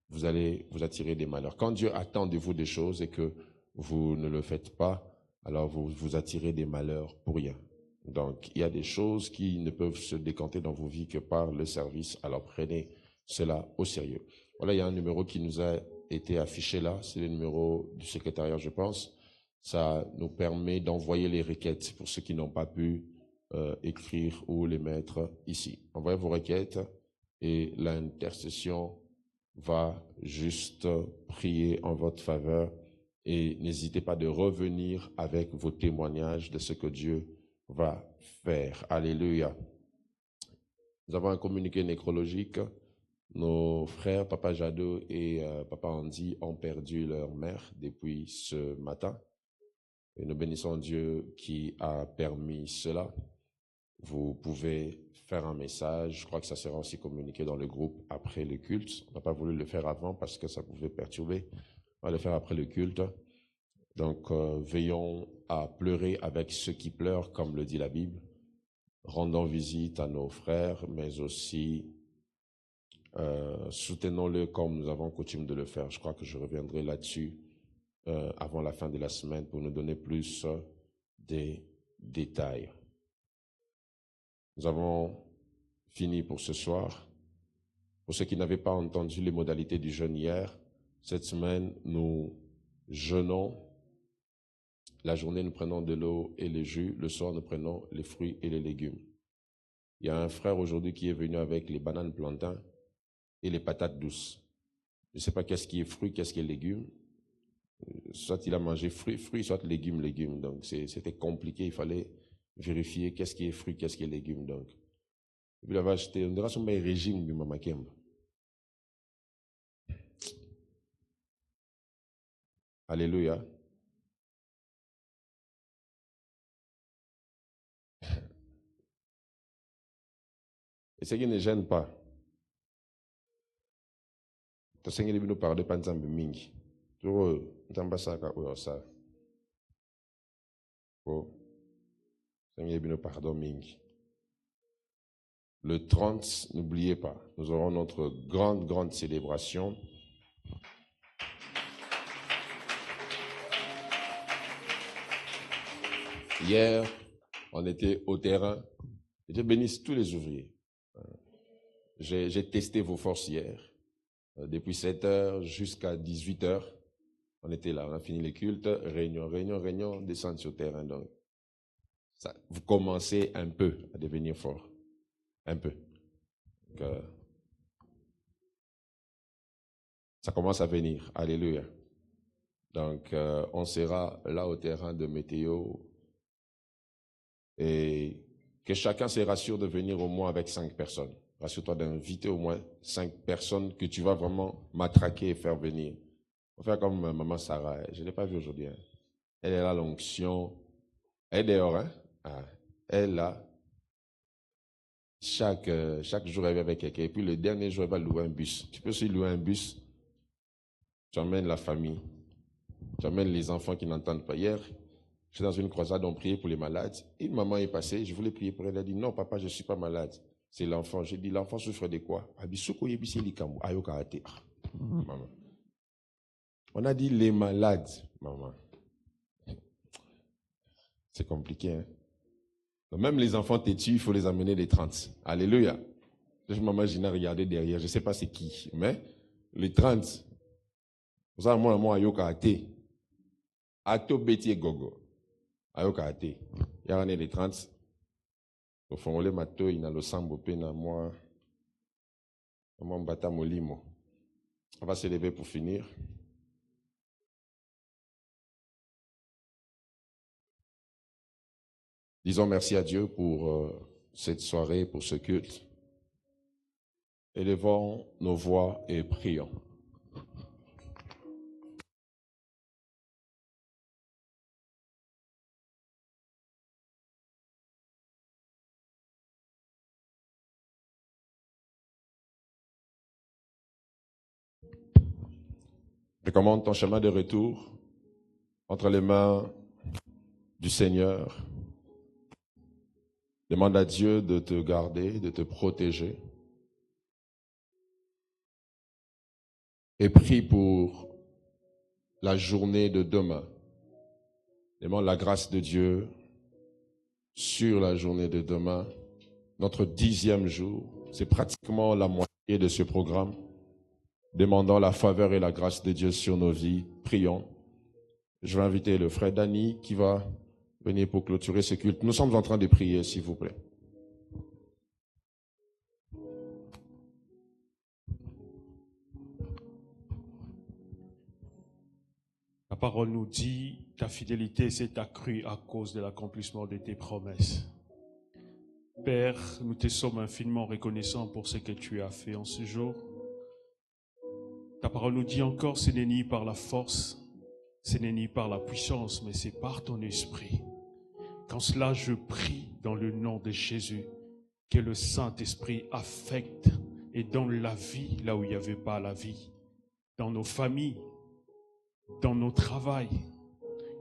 vous allez vous attirer des malheurs. Quand Dieu attend de vous des choses et que vous ne le faites pas, alors vous vous attirez des malheurs pour rien. Donc, il y a des choses qui ne peuvent se décanter dans vos vies que par le service. Alors, prenez cela au sérieux. Voilà, il y a un numéro qui nous a été affiché là. C'est le numéro du secrétariat, je pense. Ça nous permet d'envoyer les requêtes pour ceux qui n'ont pas pu écrire ou les mettre ici. Envoyez vos requêtes et l'intercession va juste prier en votre faveur. Et n'hésitez pas de revenir avec vos témoignages de ce que Dieu va faire. Alléluia. Nous avons un communiqué nécrologique. Nos frères, Papa Jadot et Papa Andy, ont perdu leur mère depuis ce matin. Et nous bénissons Dieu qui a permis cela. Vous pouvez faire un message. Je crois que ça sera aussi communiqué dans le groupe après le culte. On n'a pas voulu le faire avant parce que ça pouvait perturber. On va le faire après le culte. Donc, veillons à pleurer avec ceux qui pleurent, comme le dit la Bible. Rendons visite à nos frères, mais aussi soutenons-le comme nous avons coutume de le faire. Je crois que je reviendrai là-dessus avant la fin de la semaine pour nous donner plus des détails. Nous avons fini pour ce soir. Pour ceux qui n'avaient pas entendu les modalités du jeûne hier, cette semaine, nous jeûnons. La journée, nous prenons de l'eau et le jus. Le soir, nous prenons les fruits et les légumes. Il y a un frère aujourd'hui qui est venu avec les bananes plantains et les patates douces. Je ne sais pas qu'est-ce qui est fruit, qu'est-ce qui est légumes. Soit il a mangé fruits, soit légumes. Donc, c'était compliqué. Il fallait vérifier qu'est-ce qui est fruit, qu'est-ce qui est légumes. Donc, et puis, il avait acheté, on dirait son régime du Mama Kemba. Alléluia. Et ce qui ne gêne pas, tu sais qu'il nous parle de Panzambe Mingi. Tu vois, tu ça ou ça. Oh, Seigneur nous pardon Mingi. Le 30, n'oubliez pas, nous aurons notre grande célébration. Hier, on était au terrain. Et Dieu bénisse tous les ouvriers. J'ai testé vos forces hier. Depuis 7 heures jusqu'à 18 heures, on était là. On a fini les cultes, réunion, descendre sur le terrain. Donc, ça, vous commencez un peu à devenir fort. Un peu. Donc, Ça commence à venir. Alléluia. Donc, on sera là au terrain de météo. Et que chacun se rassure de venir au moins avec 5 personnes. Rassure-toi d'inviter au moins 5 personnes que tu vas vraiment matraquer et faire venir. On va faire comme maman Sarah. Je ne l'ai pas vue aujourd'hui. Hein. Elle est là, l'onction. Elle est dehors. Hein? Ah, elle est là. Chaque jour, elle vient avec quelqu'un. Et puis le dernier jour, elle va louer un bus. Tu peux aussi louer un bus. Tu emmènes la famille. Tu emmènes les enfants qui n'entendent pas. Hier, j'étais dans une croisade, on priait pour les malades. Et une maman est passée, je voulais prier pour elle. Elle a dit, non, papa, je ne suis pas malade. C'est l'enfant. J'ai dit, l'enfant souffre de quoi? On a dit les malades, maman. C'est compliqué, hein? Donc, même les enfants têtus, il faut les amener les 30. Alléluia. Maman, je n'ai regardé derrière, je ne sais pas c'est qui, mais les 30. Pour ça, moi, ayoka ate. Ato beti gogo. Ayoka ate. Il y a les 30. Au fond, le mato, il a le sambo pena moi. Moi, mbata molimo. On va se lever pour finir. Disons merci à Dieu pour cette soirée, pour ce culte. Élevons nos voix et prions. Recommande ton chemin de retour entre les mains du Seigneur. Demande à Dieu de te garder, de te protéger. Et prie pour la journée de demain. Demande la grâce de Dieu sur la journée de demain. Notre 10e jour, c'est pratiquement la moitié de ce programme. Demandons la faveur et la grâce de Dieu sur nos vies. Prions. Je vais inviter le frère Dani qui va venir pour clôturer ce culte. Nous sommes en train de prier, s'il vous plaît. La parole nous dit, ta fidélité s'est accrue à cause de l'accomplissement de tes promesses. Père, nous te sommes infiniment reconnaissants pour ce que tu as fait en ce jour. Ta parole nous dit encore, ce n'est ni par la force, ce n'est ni par la puissance, mais c'est par ton esprit. Qu'en cela, je prie dans le nom de Jésus, que le Saint-Esprit affecte et donne la vie là où il n'y avait pas la vie, dans nos familles, dans nos travails,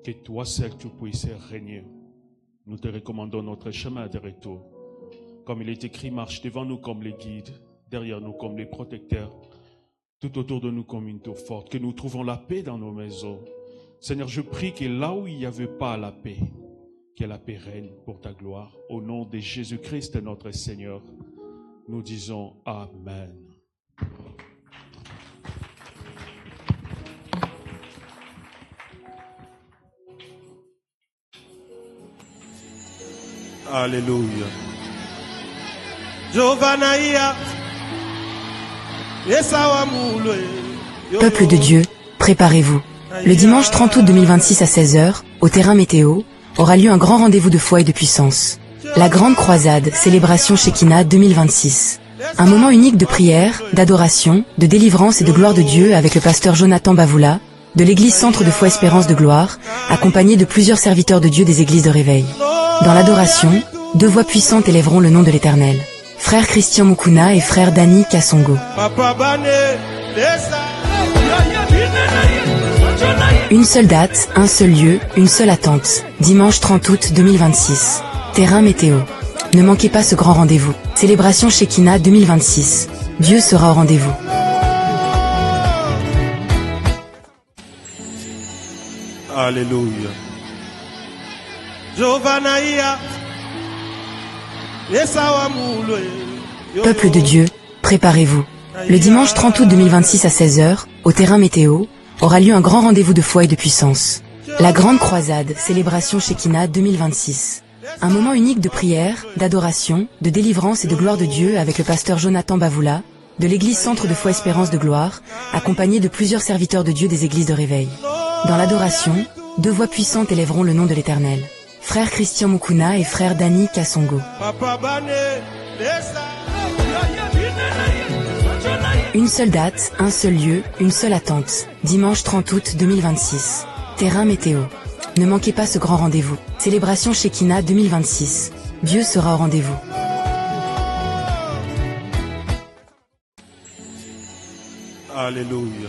que toi seul tu puisses régner. Nous te recommandons notre chemin de retour. Comme il est écrit, marche devant nous comme les guides, derrière nous comme les protecteurs, tout autour de nous comme une tour forte, que nous trouvons la paix dans nos maisons. Seigneur, je prie que là où il n'y avait pas la paix, que la paix règne pour ta gloire. Au nom de Jésus-Christ, notre Seigneur, nous disons Amen. Alléluia. Peuple de Dieu, préparez-vous. Le dimanche 30 août 2026 à 16h, au terrain météo, aura lieu un grand rendez-vous de foi et de puissance. La Grande Croisade, célébration Shekinah 2026. Un moment unique de prière, d'adoration, de délivrance et de gloire de Dieu avec le pasteur Jonathan Bavoula, de l'église Centre de Foi Espérance de Gloire, accompagné de plusieurs serviteurs de Dieu des églises de réveil. Dans l'adoration, 2 voix puissantes élèveront le nom de l'Éternel. Frère Christian Mukuna et frère Dani Kassongo. Une seule date, un seul lieu, une seule attente. Dimanche 30 août 2026. Terrain météo. Ne manquez pas ce grand rendez-vous. Célébration Shekinah 2026. Dieu sera au rendez-vous. Alléluia. Peuple de Dieu, préparez-vous. Le dimanche 30 août 2026 à 16h, au terrain météo, aura lieu un grand rendez-vous de foi et de puissance. La Grande Croisade, célébration Shekinah 2026. Un moment unique de prière, d'adoration, de délivrance et de gloire de Dieu avec le pasteur Jonathan Bavoula, de l'église Centre de Foi Espérance de Gloire, accompagné de plusieurs serviteurs de Dieu des églises de réveil. Dans l'adoration, deux voix puissantes élèveront le nom de l'Éternel. Frère Christian Mukuna et frère Danny Kassongo. Une seule date, un seul lieu, une seule attente. Dimanche 30 août 2026. Terrain météo. Ne manquez pas ce grand rendez-vous. Célébration Shekinah 2026. Dieu sera au rendez-vous. Alléluia.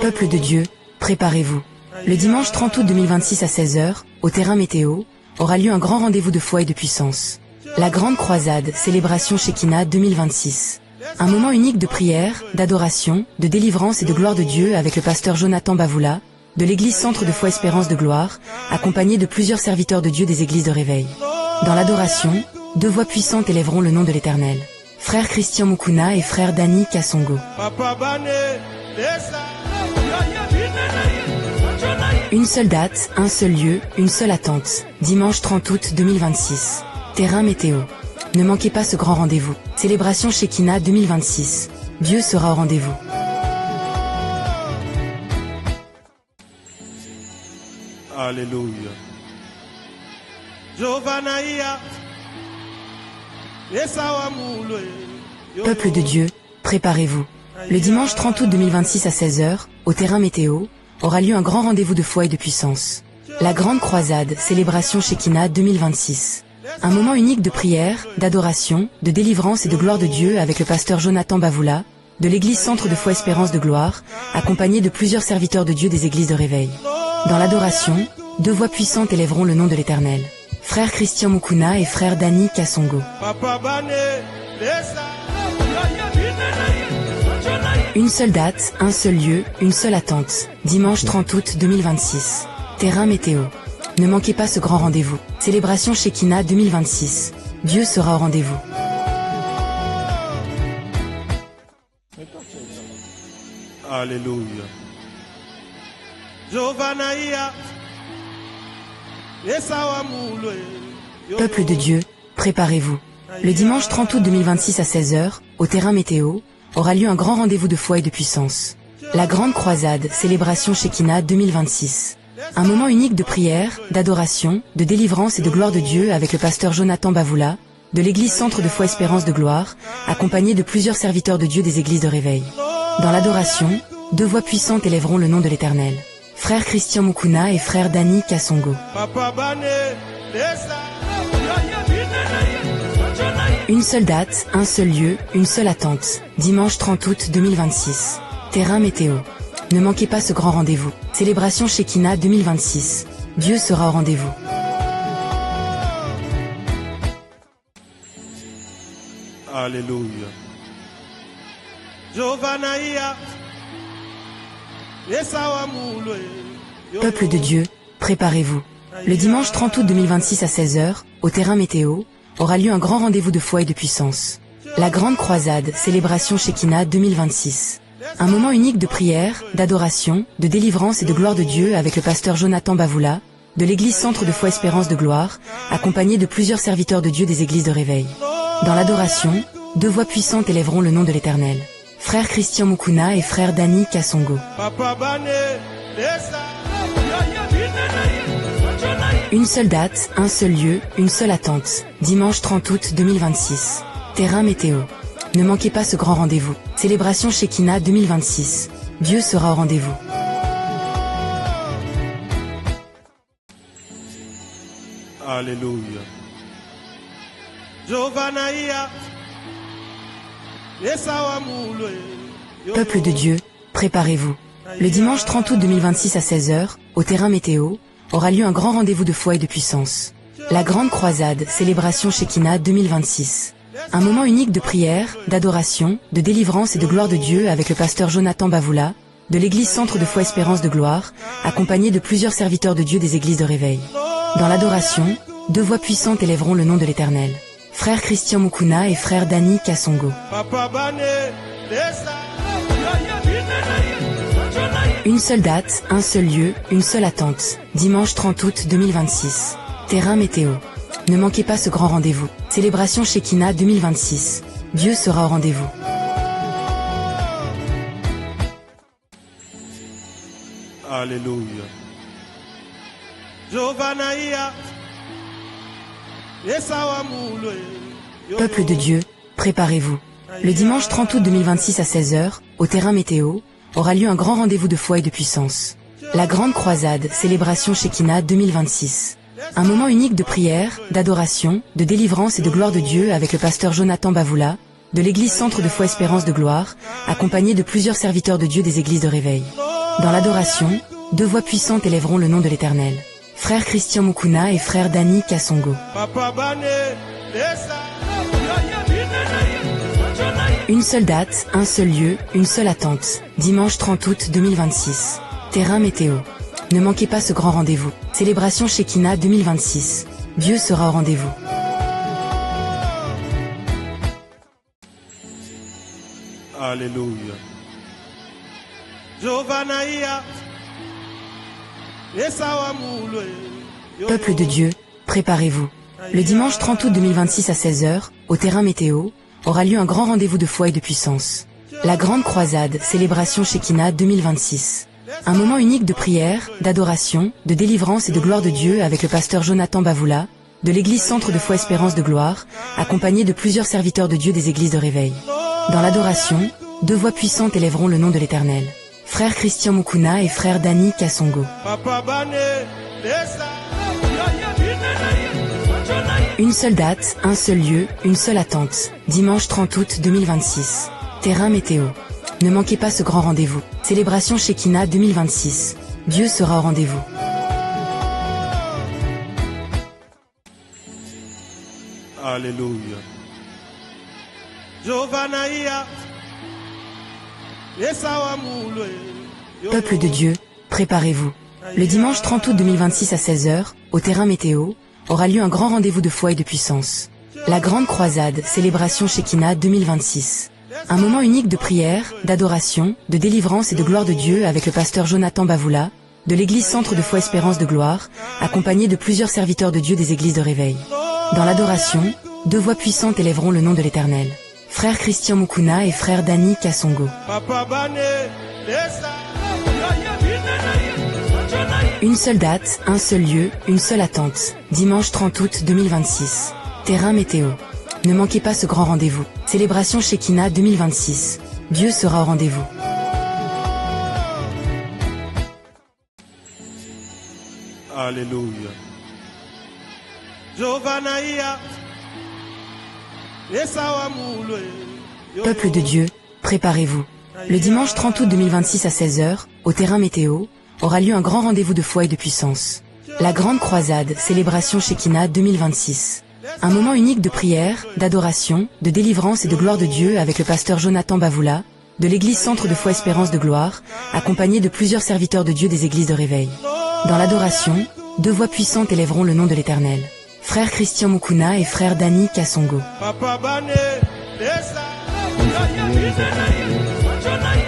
Peuple de Dieu, préparez-vous. Le dimanche 30 août 2026 à 16h, au terrain météo, aura lieu un grand rendez-vous de foi et de puissance. La grande croisade, célébration Shekinah 2026. Un moment unique de prière, d'adoration, de délivrance et de gloire de Dieu avec le pasteur Jonathan Bavoula, de l'église Centre de Foi Espérance de Gloire, accompagné de plusieurs serviteurs de Dieu des églises de réveil. Dans l'adoration, deux voix puissantes élèveront le nom de l'Éternel. Frère Christian Mukuna et frère Danny Kassongo. Une seule date, un seul lieu, une seule attente. Dimanche 30 août 2026. Terrain météo. Ne manquez pas ce grand rendez-vous. Célébration Shekinah 2026. Dieu sera au rendez-vous. Alléluia. Peuple de Dieu, préparez-vous. Le dimanche 30 août 2026 à 16h, au terrain météo, aura lieu un grand rendez-vous de foi et de puissance. La grande croisade, célébration Shekinah 2026. Un moment unique de prière, d'adoration, de délivrance et de gloire de Dieu avec le pasteur Jonathan Bavoula, de l'église Centre de Foi Espérance de Gloire, accompagné de plusieurs serviteurs de Dieu des églises de réveil. Dans l'adoration, deux voix puissantes élèveront le nom de l'Éternel. Frère Christian Mukuna et frère Danny Kassongo. Une seule date, un seul lieu, une seule attente. Dimanche 30 août 2026. Terrain météo. Ne manquez pas ce grand rendez-vous. Célébration Shekinah 2026. Dieu sera au rendez-vous. Alléluia. Peuple de Dieu, préparez-vous. Le dimanche 30 août 2026 à 16h, au terrain météo, aura lieu un grand rendez-vous de foi et de puissance. La grande croisade, célébration Shekinah 2026. Un moment unique de prière, d'adoration, de délivrance et de gloire de Dieu avec le pasteur Jonathan Bavoula, de l'église Centre de Foi Espérance de Gloire, accompagné de plusieurs serviteurs de Dieu des églises de réveil. Dans l'adoration, deux voix puissantes élèveront le nom de l'Éternel. Frère Christian Mukuna et frère Danny Kassongo. Une seule date, un seul lieu, une seule attente. Dimanche 30 août 2026. Terrain météo. Ne manquez pas ce grand rendez-vous. Célébration Shekinah 2026. Dieu sera au rendez-vous. Alléluia. Peuple de Dieu, préparez-vous. Le dimanche 30 août 2026 à 16h, au terrain météo, aura lieu un grand rendez-vous de foi et de puissance. La grande croisade, célébration Shekinah 2026. Un moment unique de prière, d'adoration, de délivrance et de gloire de Dieu avec le pasteur Jonathan Bavoula, de l'église Centre de Foi Espérance de Gloire, accompagné de plusieurs serviteurs de Dieu des églises de réveil. Dans l'adoration, deux voix puissantes élèveront le nom de l'Éternel. Frère Christian Mukuna et frère Danny Kassongo. Une seule date, un seul lieu, une seule attente. Dimanche 30 août 2026. Terrain météo. Ne manquez pas ce grand rendez-vous. Célébration Shekinah 2026. Dieu sera au rendez-vous. Alléluia. Peuple de Dieu, préparez-vous. Le dimanche 30 août 2026 à 16h, au terrain météo, aura lieu un grand rendez-vous de foi et de puissance. La grande croisade, célébration Shekinah 2026. Un moment unique de prière, d'adoration, de délivrance et de gloire de Dieu avec le pasteur Jonathan Bavoula, de l'église Centre de Foi Espérance de Gloire, accompagné de plusieurs serviteurs de Dieu des églises de réveil. Dans l'adoration, deux voix puissantes élèveront le nom de l'Éternel. Frère Christian Mukuna et frère Danny Kassongo. Une seule date, un seul lieu, une seule attente. Dimanche 30 août 2026. Terrain météo. Ne manquez pas ce grand rendez-vous. Célébration Shekinah 2026. Dieu sera au rendez-vous. Alléluia. Peuple de Dieu, préparez-vous. Le dimanche 30 août 2026 à 16h, au terrain météo, aura lieu un grand rendez-vous de foi et de puissance. La grande croisade, célébration Shekinah 2026. Un moment unique de prière, d'adoration, de délivrance et de gloire de Dieu avec le pasteur Jonathan Bavoula, de l'église Centre de Foi Espérance de Gloire, accompagné de plusieurs serviteurs de Dieu des églises de réveil. Dans l'adoration, deux voix puissantes élèveront le nom de l'Éternel. Frère Christian Mukuna et frère Danny Kassongo. Une seule date, un seul lieu, une seule attente. Dimanche 30 août 2026. Terrain météo. Ne manquez pas ce grand rendez-vous. Célébration Shekinah 2026. Dieu sera au rendez-vous. Alléluia. Peuple de Dieu, préparez-vous. Le dimanche 30 août 2026 à 16h, au terrain météo, aura lieu un grand rendez-vous de foi et de puissance. La grande croisade, célébration Shekinah 2026. Un moment unique de prière, d'adoration, de délivrance et de gloire de Dieu avec le pasteur Jonathan Bavoula, de l'église Centre de Foi Espérance de Gloire, accompagné de plusieurs serviteurs de Dieu des églises de réveil. Dans l'adoration, deux voix puissantes élèveront le nom de l'Éternel. Frère Christian Mukuna et frère Danny Kassongo. Une seule date, un seul lieu, une seule attente. Dimanche 30 août 2026. Terrain météo. Ne manquez pas ce grand rendez-vous. Célébration Shekinah 2026. Dieu sera au rendez-vous. Alléluia. Peuple de Dieu, préparez-vous. Le dimanche 30 août 2026 à 16h, au terrain météo, aura lieu un grand rendez-vous de foi et de puissance. La grande croisade, célébration Shekinah 2026. Un moment unique de prière, d'adoration, de délivrance et de gloire de Dieu avec le pasteur Jonathan Bavoula, de l'église Centre de Foi Espérance de Gloire, accompagné de plusieurs serviteurs de Dieu des églises de réveil. Dans l'adoration, deux voix puissantes élèveront le nom de l'Éternel. Frère Christian Mukuna et frère Danny Kassongo. Une seule date, un seul lieu, une seule attente. Dimanche 30 août 2026. Terrain météo. Ne manquez pas ce grand rendez-vous. Célébration Shekinah 2026. Dieu sera au rendez-vous. Alléluia. Peuple de Dieu, préparez-vous. Le dimanche 30 août 2026 à 16h, au terrain météo, aura lieu un grand rendez-vous de foi et de puissance. La grande croisade, célébration Shekinah 2026. Un moment unique de prière, d'adoration, de délivrance et de gloire de Dieu avec le pasteur Jonathan Bavoula, de l'église Centre de Foi Espérance de Gloire, accompagné de plusieurs serviteurs de Dieu des églises de réveil. Dans l'adoration, deux voix puissantes élèveront le nom de l'Éternel. Frère Christian Mukuna et frère Danny Kassongo.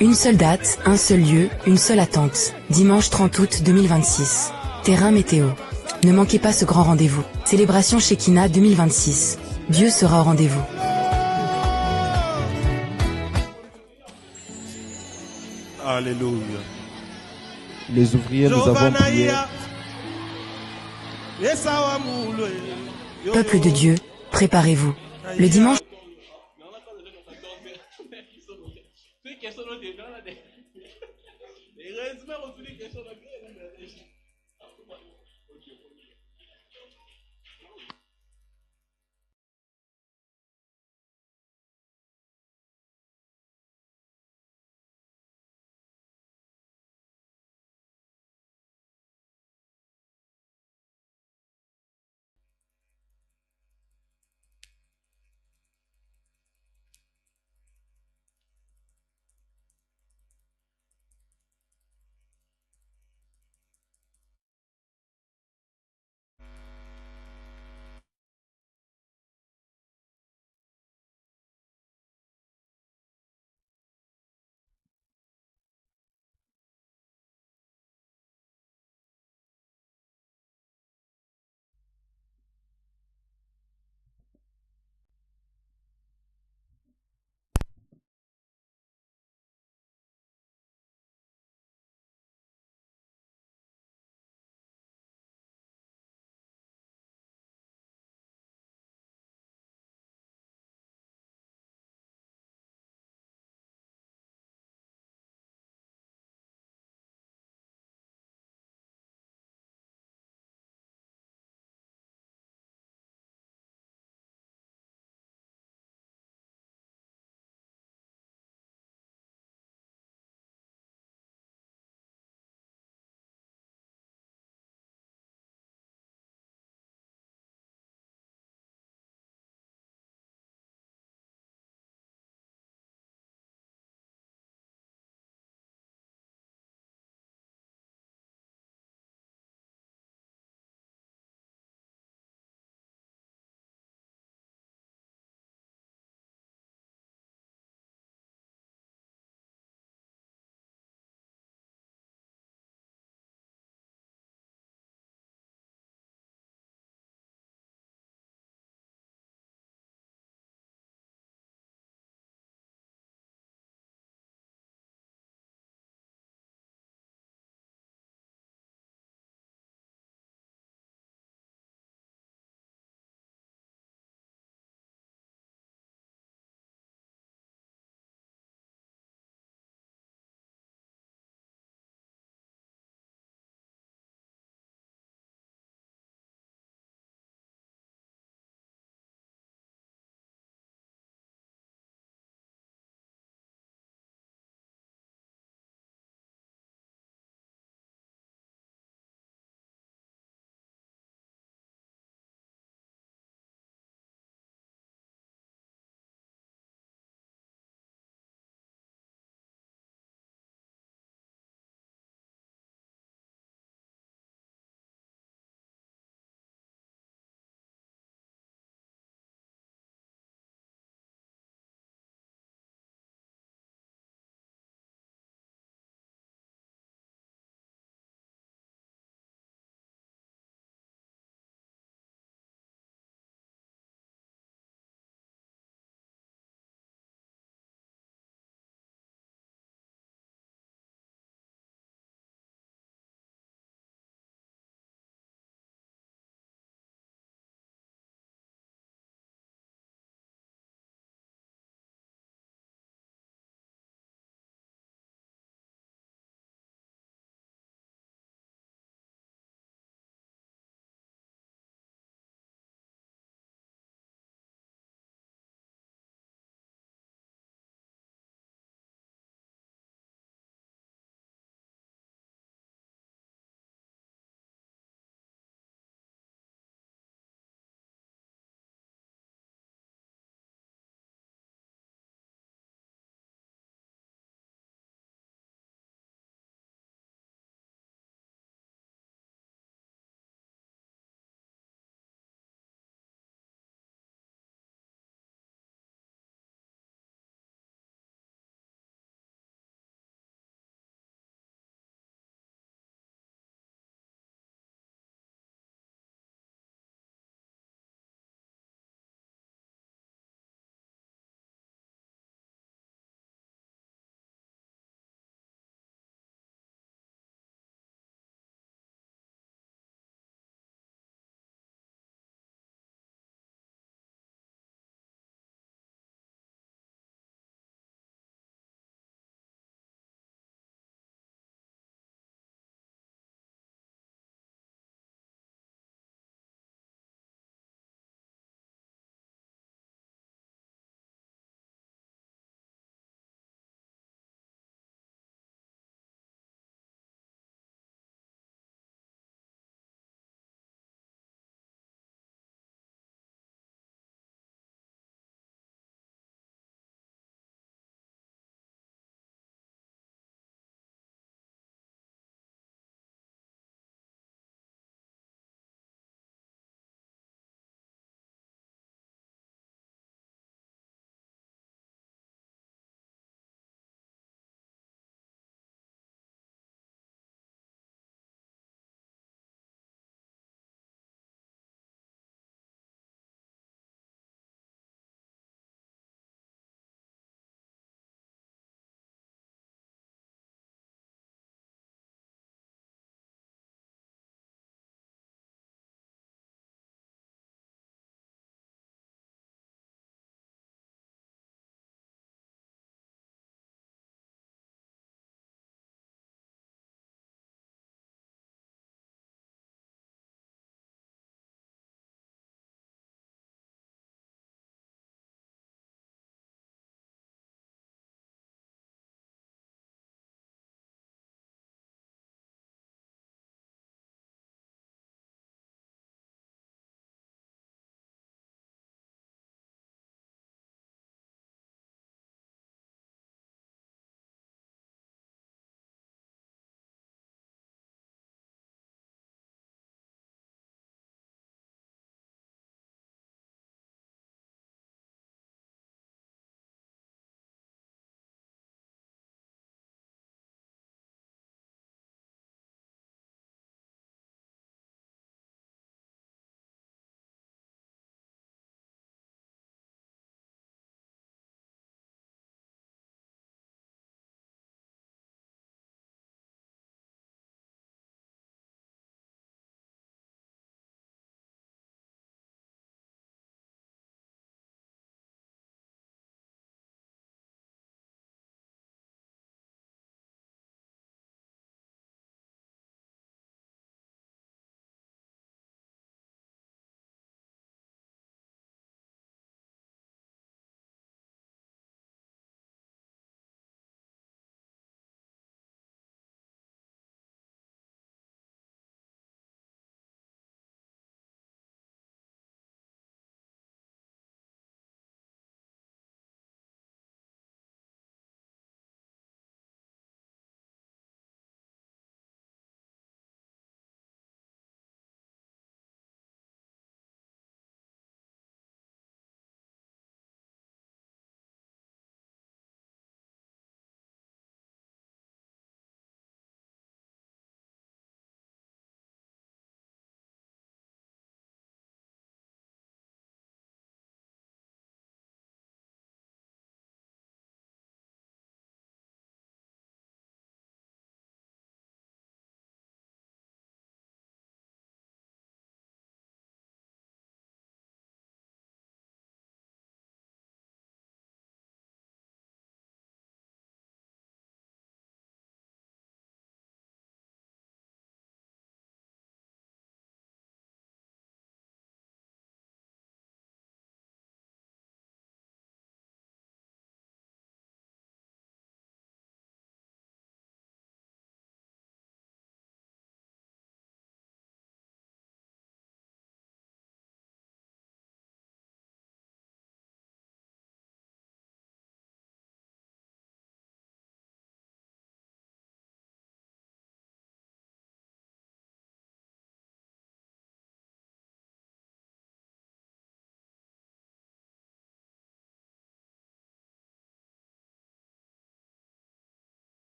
Une seule date, un seul lieu, une seule attente. Dimanche 30 août 2026. Terrain météo. Ne manquez pas ce grand rendez-vous. Célébration Shekinah 2026. Dieu sera au rendez-vous. Alléluia. Les ouvriers, nous avons prié. Peuple de Dieu, préparez-vous. Le dimanche... Question